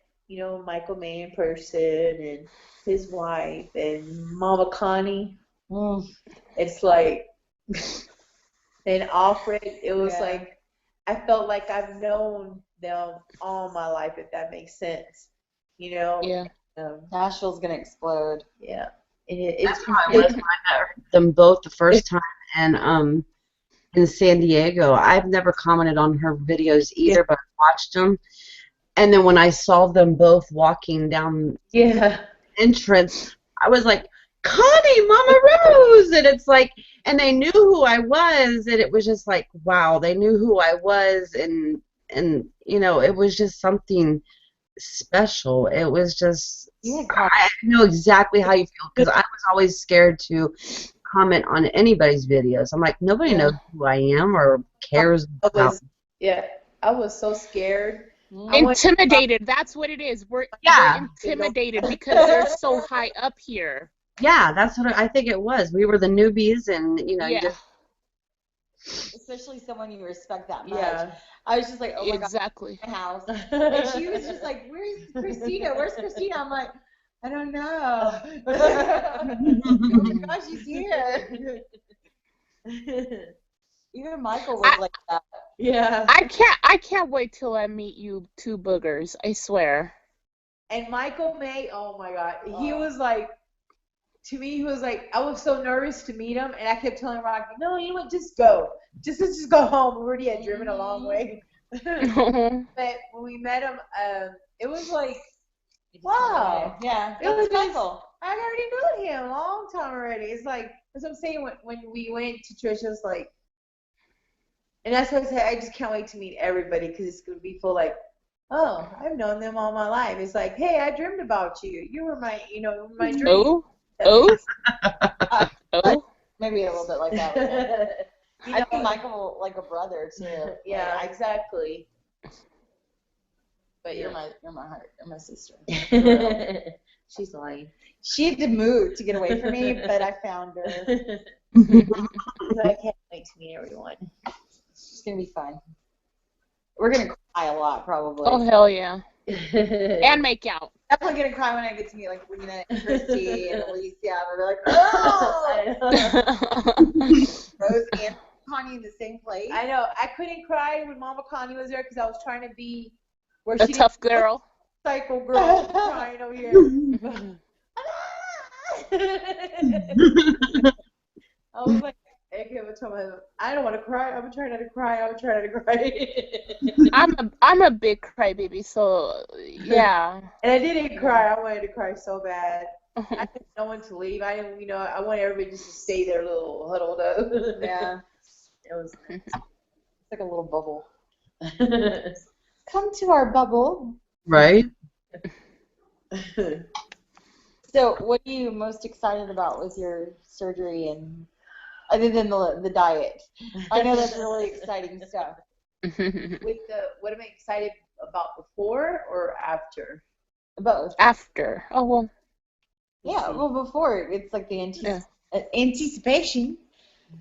Michael May in person and his wife and Mama Connie, it's like, and Alfred, it was Yeah. like, I felt like I've known them all my life, if that makes sense. Yeah. Nashville's gonna explode. Yeah. And That's how I was when I met them both the first time in San Diego. I've never commented on her videos either, but I watched them. And then when I saw them both walking down yeah. the entrance, I was like, Connie, Mama Rose! And it's like, and they knew who I was, and it was just like, wow, they knew who I was, and it was just something special. It was just, Yeah, I know exactly how you feel, because I was always scared to comment on anybody's videos. I'm like, nobody knows who I am or cares about me. I was so scared. Intimidated. That's what it is. We're intimidated because they're so high up here. Yeah, that's what I think it was. We were the newbies, and you Yeah. especially someone you respect that much. Yeah. I was just like, oh my Exactly. God, my house. And she was just like, where's Christina? Where's Christina? I'm like, I don't know. Oh my gosh, she's here. Even Michael was like that. Yeah. I can't wait till I meet you two boogers. I swear. And Michael May, oh my God, he was like, to me, he was like, I was so nervous to meet him, and I kept telling Rocky, no, you know what, just go. Let's just go home. We already had driven a long way. But when we met him, it was like, wow. Yeah, It was that's Michael. I already knew him a long time already. It's like, that's what I'm saying, when we went to Tricia, it's like, and that's what I said, I just can't wait to meet everybody, because it's going to be full like, oh, I've known them all my life. It's like, hey, I dreamed about you. You were my, my dream. Oh. Maybe a little bit like that. You I know, think Michael like a brother too. yeah, Like, exactly. but you're my heart. You're my sister. She's lying. She had to move to get away from me, but I found her. So I can't wait to meet everyone. It's gonna be fun. We're gonna cry a lot, probably. Oh hell yeah. And make out. Definitely gonna cry when I get to meet like Lina and Christy and Alicia. I'll be like, oh! Rose and Connie in the same place. I know. I couldn't cry when Mama Connie was there because I was trying to be where A she tough girl. psycho girl crying over here. I was like, I don't want to cry. I'm trying not to cry. I'm trying not to cry. I'm a big crybaby, so yeah. And I didn't cry. I wanted to cry so bad. I didn't want no one to leave. I didn't, I want everybody just to stay there, little huddled up. Yeah. It was nice. It's like a little bubble. Come to our bubble. Right? So, what are you most excited about with your surgery, and other than the diet? I know that's really exciting stuff. What am I excited about, before or after? Both. After. Oh well. Yeah, well, before it's like the Anticipation.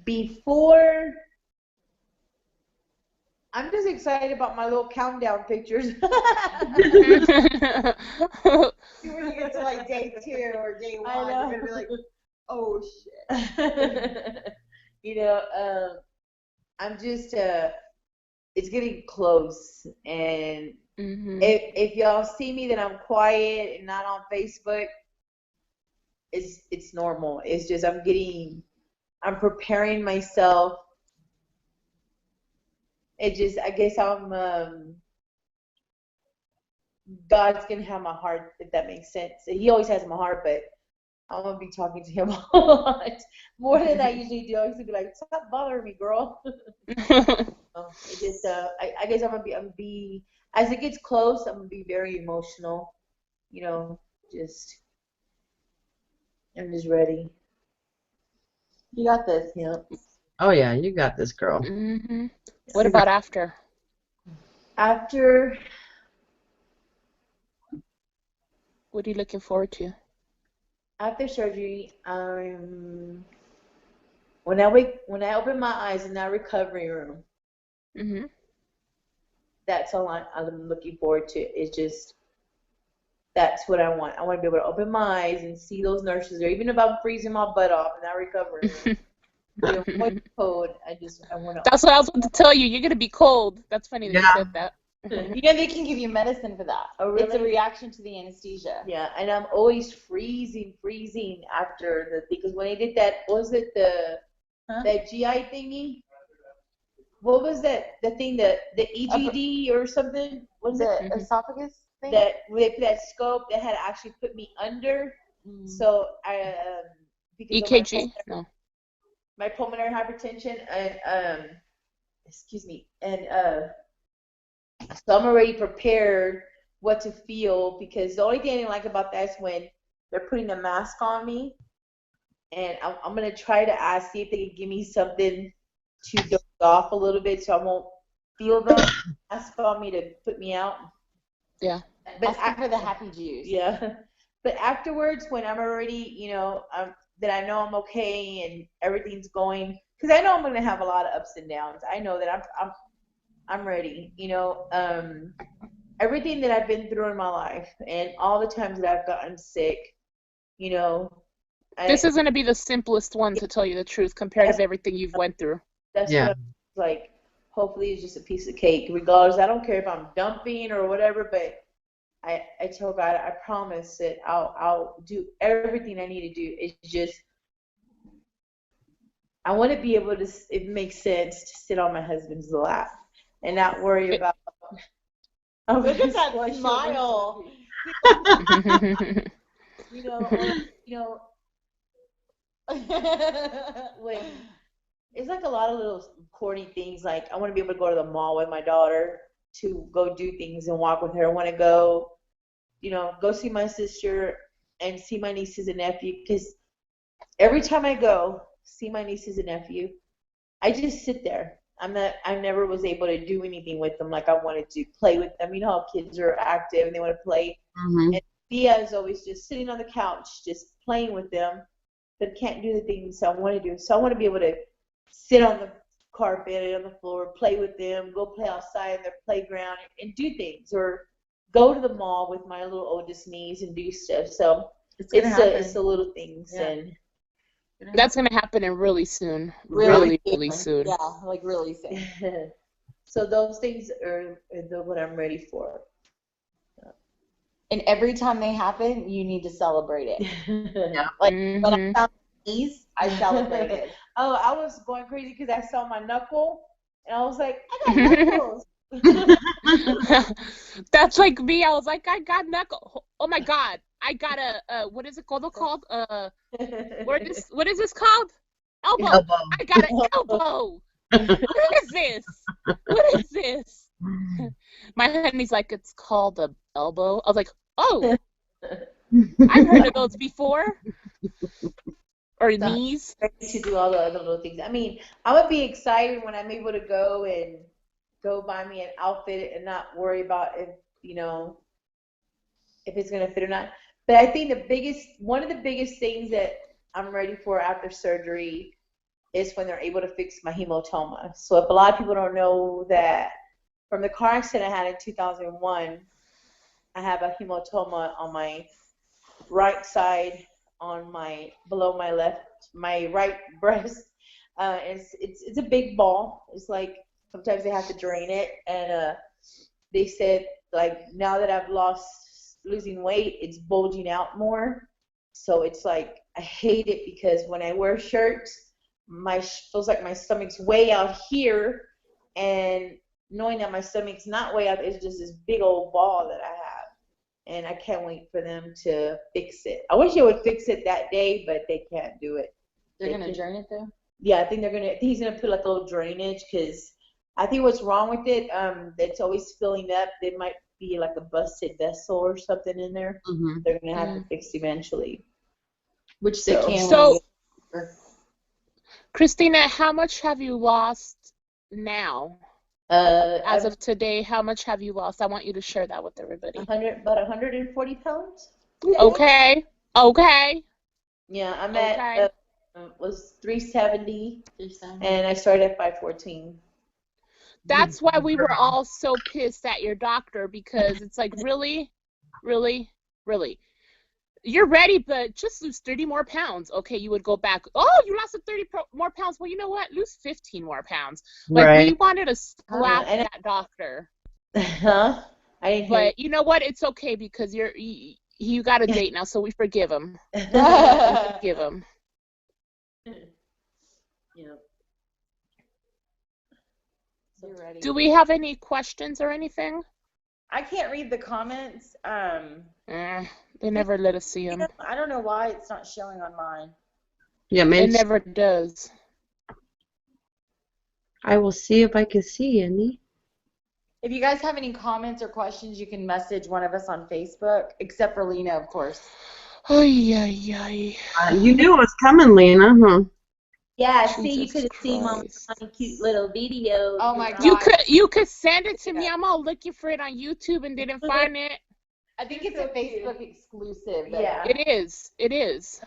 Before, I'm just excited about my little countdown pictures. when you get to like day 2 or day 1, you're gonna be like, oh shit. I'm just it's getting close, and if y'all see me that I'm quiet and not on Facebook, it's normal. It's just I'm preparing myself. I guess God's gonna have my heart, if that makes sense. He always has my heart, but I'm gonna be talking to him a lot more than I usually do. I used to be like, "Stop bothering me, girl." It just, I guess I'm gonna be as it gets close. I'm gonna be very emotional. I'm just ready. You got this. Yep. Oh yeah, you got this, girl. Mm-hmm. What about after? After What are you looking forward to? surgery, when I open my eyes in that recovery room, Mm-hmm. that's all I'm looking forward to. It's just that's what I want. I want to be able to open my eyes and see those nurses there, even if I'm freezing my butt off in that recovery room. You know, what's cold. I want to. That's what I was going to tell you. You're going to be cold. That's funny that you Yeah. said that. You know, they can give you medicine for that. Oh, It's a really? reaction to the anesthesia. Yeah, and I'm always freezing after because when I did that, was it that GI thingy? What was that? The thing the EGD or something? What is it? The esophagus thing? That with that scope that had actually put me under. So I because of EKG? No. my pulmonary hypertension and excuse me, and so I'm already prepared what to feel, because the only thing I didn't like about that is when they're putting the mask on me, and I'm gonna try to ask, see if they can give me something to doze off a little bit so I won't feel the mask on me to put me out. Yeah. But Ask for the happy juice. yeah, but afterwards, when I'm already, that I know I'm okay and everything's going, because I know I'm gonna have a lot of ups and downs. I know that I'm ready. Everything that I've been through in my life and all the times that I've gotten sick, This is going to be the simplest one, to tell you the truth, compared to everything you've went through. that's Yeah. what I'm like. Hopefully, it's just a piece of cake. Regardless, I don't care if I'm dumping or whatever, but I tell God, I promise that I'll do everything I need to do. It's just I want to be able to. It makes sense to sit on my husband's lap and not worry about. Look at that smile. When it's like a lot of little corny things. Like I want to be able to go to the mall with my daughter to go do things and walk with her. I want to go, go see my sister and see my nieces and nephew. Because every time I go see my nieces and nephew, I just sit there. I never was able to do anything with them like I wanted to. Play with them. You know how kids are active and they want to play. Mm-hmm. And Thea is always just sitting on the couch, just playing with them, but can't do the things I want to do. So I want to be able to sit on the carpet, on the floor, play with them, go play outside in their playground, and do things, or go to the mall with my little oldest niece and do stuff. So it's the little things. Yeah. And That's going to happen really soon. Really Really soon. Yeah, like really soon. so those things are what I'm ready for. And every time they happen, you need to celebrate it. Yeah. Like when I found these, I celebrated. Oh, I was going crazy because I saw my knuckle, and I was like, I got knuckles. That's like me. I was like, I got knuckle. Oh my God. I got what is it called? What is this called? Elbow. Elbow. I got an elbow. What is this? What is this? My honey's like, it's called a elbow. I was like, oh, I've heard of those before. Or knees. To do all the other little things. I mean, I would be excited when I'm able to go and go buy me an outfit and not worry about if it's gonna fit or not. But I think one of the biggest things that I'm ready for after surgery is when they're able to fix my hematoma. So if a lot of people don't know that, from the car accident I had in 2001, I have a hematoma on my right side, below my right breast. It's a big ball. It's like sometimes they have to drain it, and they said like now that I've losing weight, it's bulging out more. So it's like I hate it because when I wear shirts, feels like my stomach's way out here, and knowing that my stomach's not way out, it's just this big old ball that I have. And I can't wait for them to fix it. I wish they would fix it that day, but they can't do it. They're going to drain it though? Yeah, I think he's going to put like a little drainage, because I think what's wrong with it, it's always filling up. There might be like a busted vessel or something in there. Mm-hmm. They're going to have to fix eventually. Which they can. Christina, how much have you lost now? As of today, how much have you lost? I want you to share that with everybody. about 140 pounds. Okay. Okay. Yeah, I'm Okay. at was 370, and I started at 514. That's why we were all so pissed at your doctor, because it's like, really, really, really. You're ready, but just lose 30 more pounds. Okay, you would go back. Oh, you lost 30 more pounds. Well, you know what? Lose 15 more pounds. Like, we Right. wanted to slap And that doctor. Huh? I didn't hear But you know what? It's okay, because you got a date now, so we forgive him. We you. forgive him. Yeah. You're ready. Do we have any questions or anything? I can't read the comments. They never let us see them. I don't know why it's not showing on mine. Yeah, It man. never does. I will see if I can see any. If you guys have any comments or questions, you can message one of us on Facebook, except for Lina, of course. Ay, ay, ay. You knew it was coming, Lena, huh? Yeah, see, you Jesus could have seen my Christ. cute little video. Oh my You God. you could send it to me. I'm all looking for it on YouTube and didn't find it. I think it's a Facebook exclusive. but Yeah. It is. It is.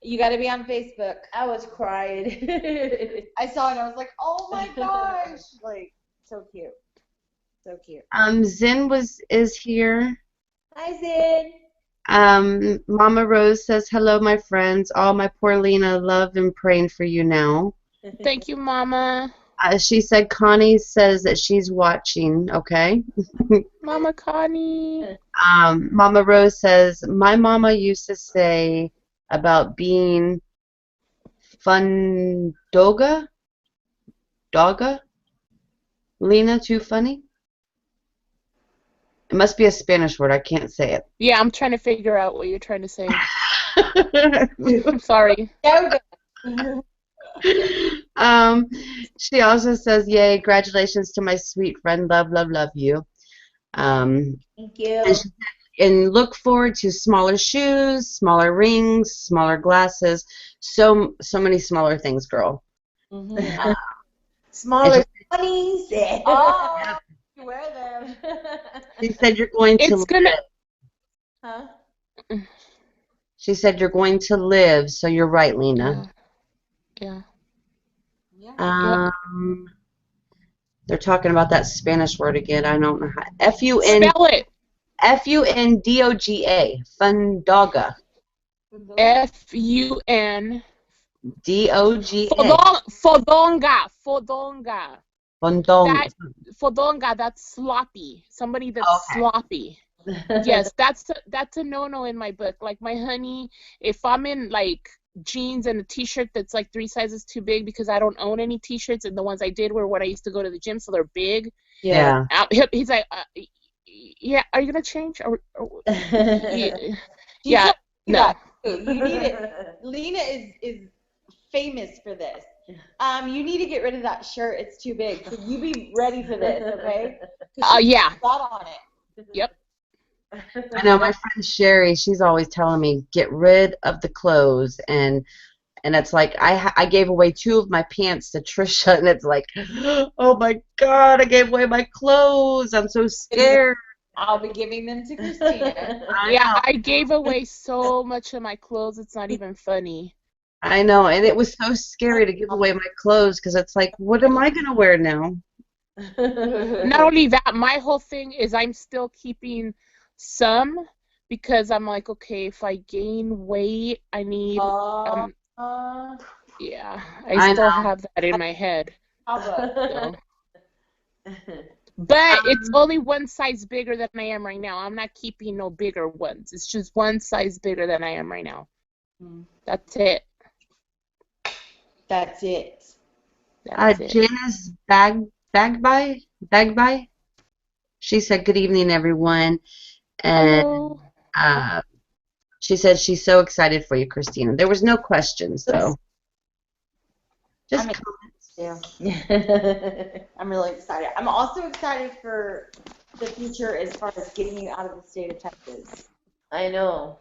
You got to be on Facebook. I was crying. I saw it and I was like, oh my gosh. Like, so cute. So cute. Zen is here. Hi, Zin. Mama Rose says, hello, my friends. All my poor Lena, love and praying for you now. Thank you, Mama. She said Connie says that she's watching, okay? Mama Connie. Mama Rose says, my mama used to say about being fun dogga? Lena, too funny? It must be a Spanish word. I can't say it. Yeah, I'm trying to figure out what you're trying to say. I'm sorry. She also says, yay, congratulations to my sweet friend. Love, love, love you. Thank you. And look forward to smaller shoes, smaller rings, smaller glasses, so many smaller things, girl. Smaller bunnies. Oh, you wear them. She said you're going to It's gonna. Huh? She said you're going to live, so you're right, Lena. Yeah. They're talking about that Spanish word again. I don't know how. Spell it. F-U-N-D-O-G-A. Fundoga. F-U-N. D-O-G-A. Fodonga. Fodonga. Fondong. Fodonga, that's sloppy. Somebody that's Okay. sloppy. Yes, that's a no-no in my book. Like, my honey, if I'm in like jeans and a t-shirt that's like 3 sizes too big, because I don't own any t-shirts, and the ones I did were when I used to go to the gym, so they're big. Yeah. He's like, yeah, are you gonna change? Yeah, no. You need it. Lena is famous for this. You need to get rid of that shirt. It's too big. So you be ready for this, okay? Yeah. Got on it. Yep. I know my friend Sherry, she's always telling me, get rid of the clothes. And it's like, I gave away 2 of my pants to Tricia, and it's like, oh my God, I gave away my clothes. I'm so scared. I'll be giving them to Christina. Yeah, I gave away so much of my clothes, it's not even funny. I know, and it was so scary to give away my clothes, because it's like, what am I going to wear now? Not only that, my whole thing is I'm still keeping some, because I'm like, okay, if I gain weight, I need, yeah, I still have that in my head. So. But it's only 1 size bigger than I am right now. I'm not keeping no bigger ones. It's just 1 size bigger than I am right now. That's it. That's it. That's it. Janice Bagby. She said, good evening, everyone. And Hello. she said she's so excited for you, Christina. There was no questions, though. Just comments. Yeah. I'm really excited. I'm also excited for the future as far as getting you out of the state of Texas. I know.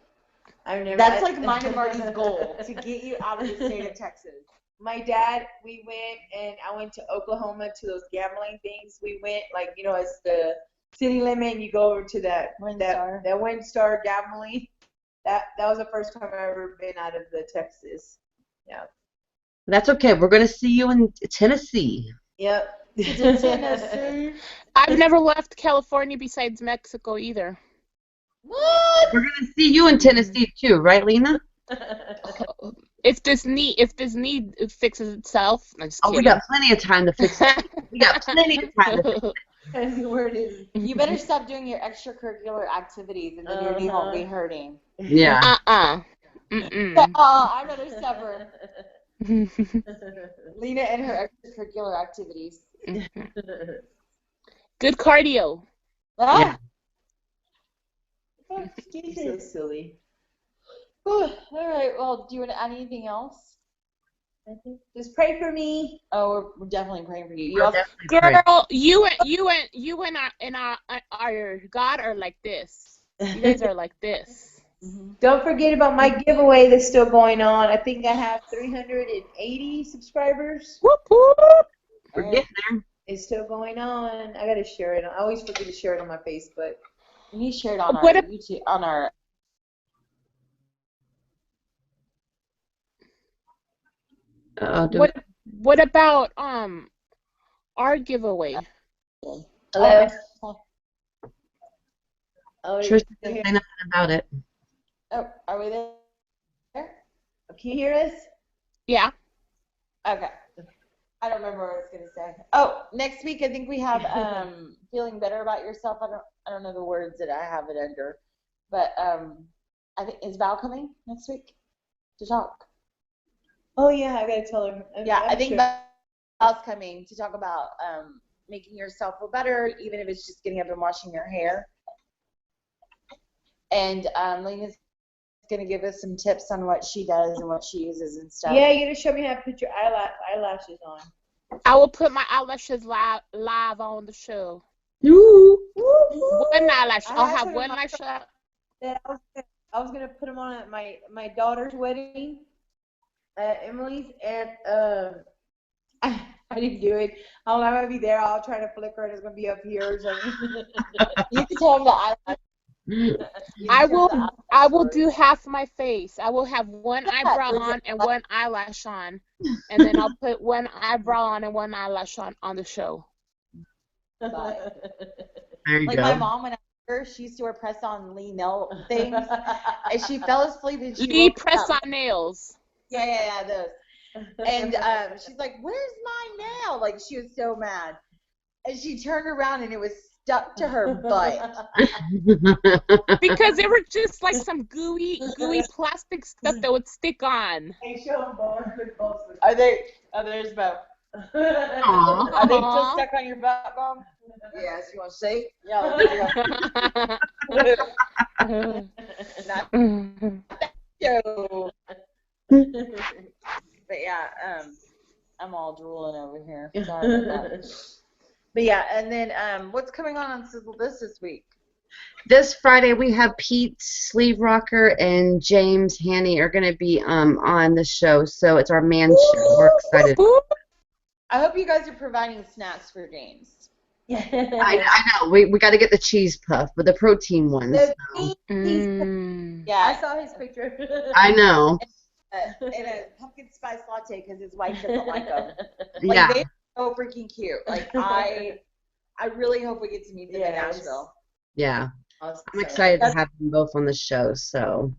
That's like mine and Marty's goal, to get you out of the state of Texas. my dad, we went, and I went to Oklahoma to those gambling things. We went, like, it's the city limit, and you go over to that WinStar gambling. That was the first time I've ever been out of the Texas. Yeah. That's okay. We're going to see you in Tennessee. Yep. Tennessee. I've never left California besides Mexico either. What? We're going to see you in Tennessee too, right, Lina? If this need fixes itself, I'm just Oh, we kidding. got plenty of time to fix it. We got plenty of time to fix it. Where it is. You better stop doing your extracurricular activities, and then your knee won't be hurting. Yeah. Mm-mm. Oh, I'd rather suffer. Lina and her extracurricular activities. Good cardio. Ah. You're so silly. All right. Well, do you want to add anything else? Just pray for me. Oh, we're definitely praying for you. You We're also, definitely praying. Girl, you and our God are like this. You guys are like this. Don't forget about my giveaway that's still going on. I think I have 380 subscribers. Whoop whoop. We're getting there. It's still going on. I gotta share it. I always forget to share it on my Facebook. you shared on our What ab- YouTube, on our. What about our giveaway? Hello. Tricia didn't say nothing about it. Oh, are we there? Can you hear us? Yeah. Okay. I don't remember what I was gonna say. Oh, next week I think we have feeling better about yourself. I don't know the words that I have it under, but I think is Val coming next week to talk? Oh yeah, I gotta tell her. I think Val's coming to talk about making yourself feel better, even if it's just getting up and washing your hair. And Lena's going to give us some tips on what she does and what she uses and stuff. Yeah, you gotta show me how to put your eyelashes on. I will put my eyelashes live on the show. Ooh. One eyelash. I'll have Actually, one eyelash. That I was gonna put them on at my daughter's wedding, Emily's, and I didn't do it. I'm gonna be there. I'll try to flicker, and it's gonna be up here or something. You can tell him the eyelash. I will do half my face. I will have one eyebrow on and one eyelash on, and then I'll put one eyebrow on and one eyelash on the show. There you Like go. my mom, when I was younger, she used to wear press-on Lee nail things, and she fell asleep and she Lee woke press up. on nails. Yeah, those. And she's like, "Where's my nail?" Like she was so mad, and she turned around and it was stuck to her butt. Because they were just like some gooey plastic stuff that would stick on. Hey, show them both. Are they? Oh, there's both. Aw. Are they still stuck on your butt, Mom? Yes. You want to see? Yeah. Not so. But yeah, I'm all drooling over here. Sorry about that. But yeah, and then what's coming on Sizzle this week? This Friday we have Pete Sleeve Rocker and James Haney are going to be on the show, so it's our man show. We're excited. I hope you guys are providing snacks for James. I know. We got to get the cheese puff, but the protein ones. So. Yeah, I saw his picture. I know. And a pumpkin spice latte because his wife doesn't like them. Like, Yeah. they're so freaking cute. Like I really hope we get to meet them in Yes. Nashville. Yeah. Awesome. I'm excited to have them both on the show. So.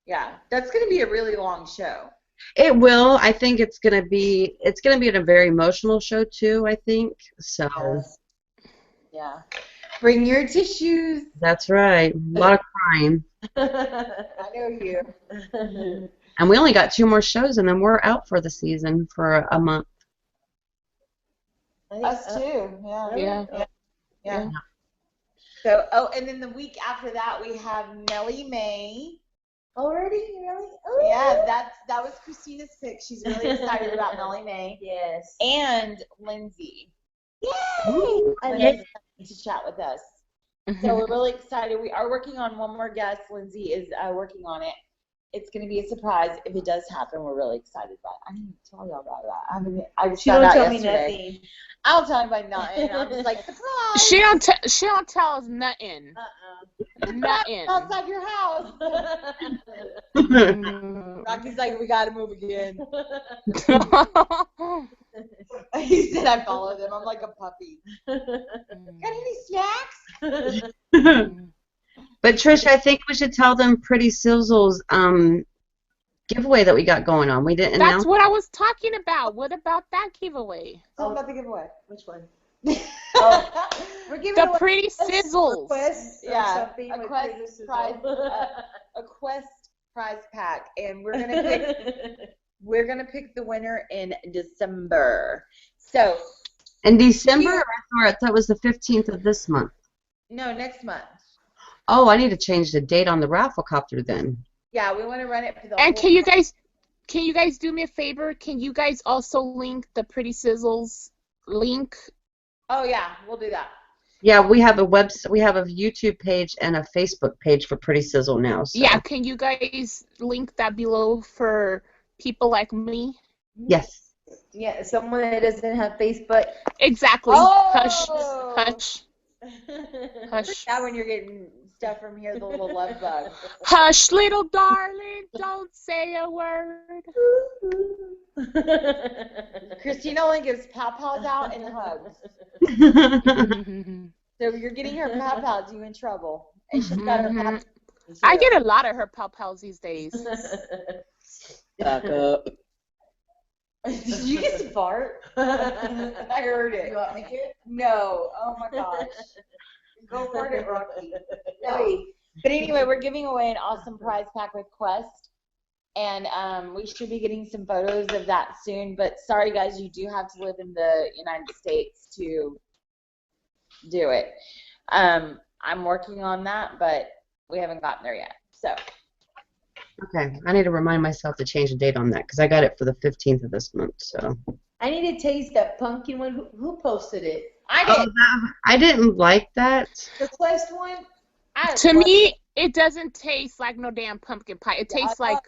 Yeah, that's gonna be a really long show. It will. I think it's gonna be a very emotional show too. I think so. Yeah. Bring your tissues. That's right. A lot of crying. I know you. And we only got 2 more shows, and then we're out for the season for a month. Us too. Yeah. Yeah. So, and then the week after that we have Nellie Mae. Already? Really? Oh. Yeah, that was Christina's pick. She's really excited about Nellie Mae. Yes. And Lindsay. Yay! Lindsay's coming to chat with us. So we're really excited. We are working on one more guest. Lindsay is working on it. It's going to be a surprise. If it does happen, we're really excited about it. I didn't tell y'all about that. I just She found don't out tell me yesterday. nothing. I don't tell anybody nothing. I'm just like, surprise! She don't tell us nothing. Nothing. Outside your house. Rocky's like, we got to move again. He said I follow them. I'm like a puppy. Got any snacks? But Trish, I think we should tell them Pretty Sizzle's giveaway that we got going on. We didn't That's announce. what I was talking about. What about that giveaway? Tell them about the giveaway. Which one? Oh, We're giving The away Pretty Sizzles. Quest or yeah, something a with Quest Pretty Sizzle. prize, a Quest prize pack, and we're gonna pick the winner in December. So In December, or I thought it was the 15th of this month. no, next month. Oh, I need to change the date on the raffle copter then. Yeah, we want to run it for the And whole. can you guys do me a favor? Can you guys also link the Pretty Sizzles link? Oh yeah, we'll do that. Yeah, we have a website, we have a YouTube page and a Facebook page for Pretty Sizzle now. So. Yeah, can you guys link that below for people like me? Yes. Yeah, someone that doesn't have Facebook. Exactly. Oh! Hush. Hush. Now when you're getting stuff from here, the little love bug. Hush, little darling, don't say a word. Christina only gives pow-pows out and hugs. So you're getting her pow-pows, you in trouble. And she's got her pow. I get a lot of her pal-pals these days. Back up. Did you just fart? I heard it. You want me to? No. Oh my gosh. Go fart it, Rocky. No. But anyway, we're giving away an awesome prize pack with Quest. And we should be getting some photos of that soon. But sorry, guys, you do have to live in the United States to do it. I'm working on that, but we haven't gotten there yet. So. Okay, I need to remind myself to change the date on that because I got it for the 15th of this month. So. I need to taste that pumpkin one. Who posted it? I did. I didn't like that. The Quest one? To me, it doesn't taste like no damn pumpkin pie. It tastes like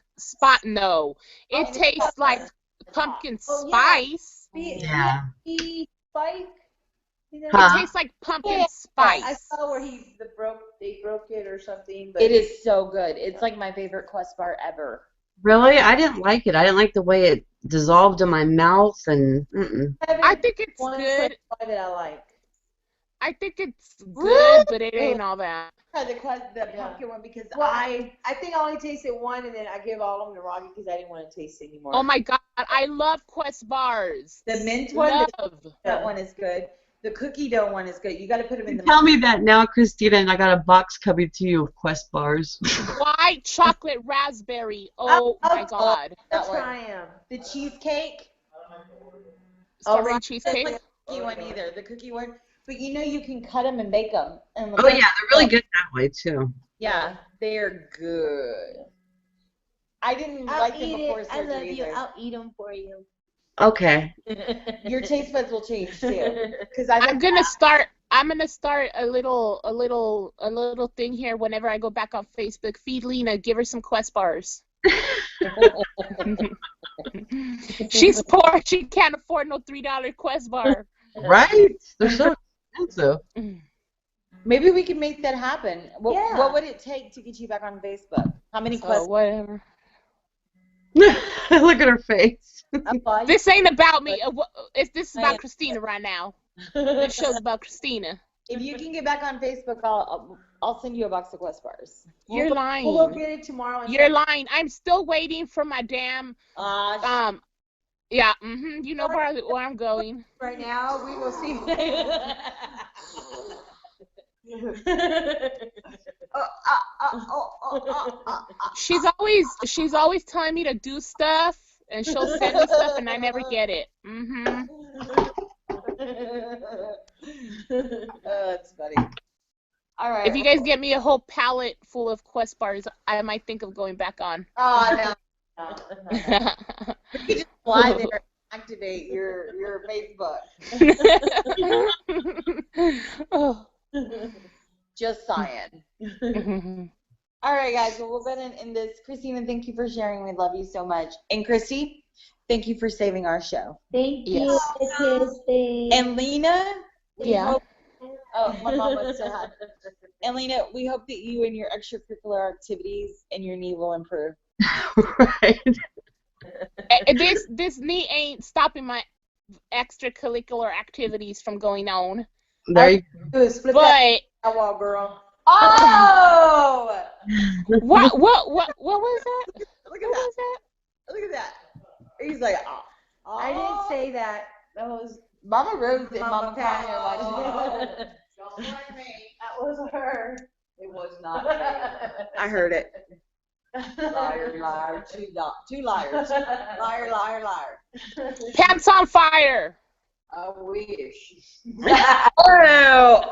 no. It tastes like pumpkin spice. Yeah. Spike? It tastes like pumpkin spice. I saw where they broke it or something. But It is so good. It's like my favorite Quest bar ever. Really? I didn't like it. I didn't like the way it dissolved in my mouth and. I think it's one good. Quest that I like. I think it's good, but it ain't all that. The pumpkin one because Well, I think I only tasted one and then I give all of them to Rocky because I didn't want to taste it anymore. Oh my god, I love Quest bars. the mint one, Love. that one is good. The cookie dough one is good. You got to put them in the. Tell me that now, Christina, and I got a box coming to you of Quest bars. White chocolate raspberry. Oh my god. That I'll one. try them. The cheesecake. Strawberry cheesecake. The cookie one either. The cookie one. But you know you can cut them and bake them. And Oh yeah, they're really good that way too. Yeah, they're good. I didn't like them before surgery either. I'll eat them for you. Okay. Your taste buds will change too. Because I'm gonna start a little thing here whenever I go back on Facebook. Feed Lina, give her some Quest bars. She's poor, she can't afford no $3 Quest bar. Right? They're so expensive. maybe we can make that happen. Yeah. What would it take to get you back on Facebook? How many So questions? whatever. Look at her face. This ain't about me. This is about Christina right now. This show's about Christina. If you can get back on Facebook, I'll send you a box of Quest bars. You're lying. We'll go get it tomorrow. You're lying. I'm still waiting for my damn yeah, you know where I'm going. Right now, we will see. She's always telling me to do stuff, and she'll send me stuff, and I never get it. That's funny. All right. If you guys get me a whole pallet full of Quest bars, I might think of going back on. Oh no. You just fly there and activate your Facebook. Oh. Just saying. All right, guys. Well, we'll go ahead and end this. Christina, thank you for sharing. We love you so much. And Christy, thank you for saving our show. Thank Yes. you, Christy. And Lena, we Yeah. hope. Oh, my mom was so happy. And Lena, we hope that you and your extracurricular activities and your knee will improve. Right. This knee ain't stopping my extracurricular activities from going on. There you Flip But that wall, girl. Oh! what was that? Look at What that. was that? Look at that. He's like, oh. I didn't say that. That was Mama Rose and Mama Pat. Connie are watching it. That was her. It was not me. I heard it. Liar, liar, two liars. Liar, liar, liar. Pants on fire. I wish. Oh.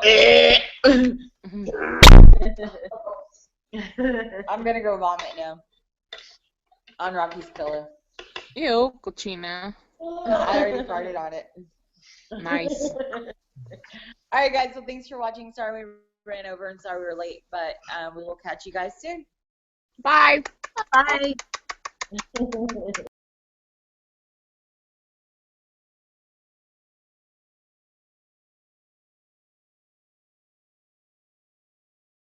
I'm gonna go vomit now. On Rocky's pillow. Ew, cochina. I already farted on it. Nice. All right, guys. So thanks for watching. Sorry we ran over and sorry we were late, but we will catch you guys soon. Bye. Bye.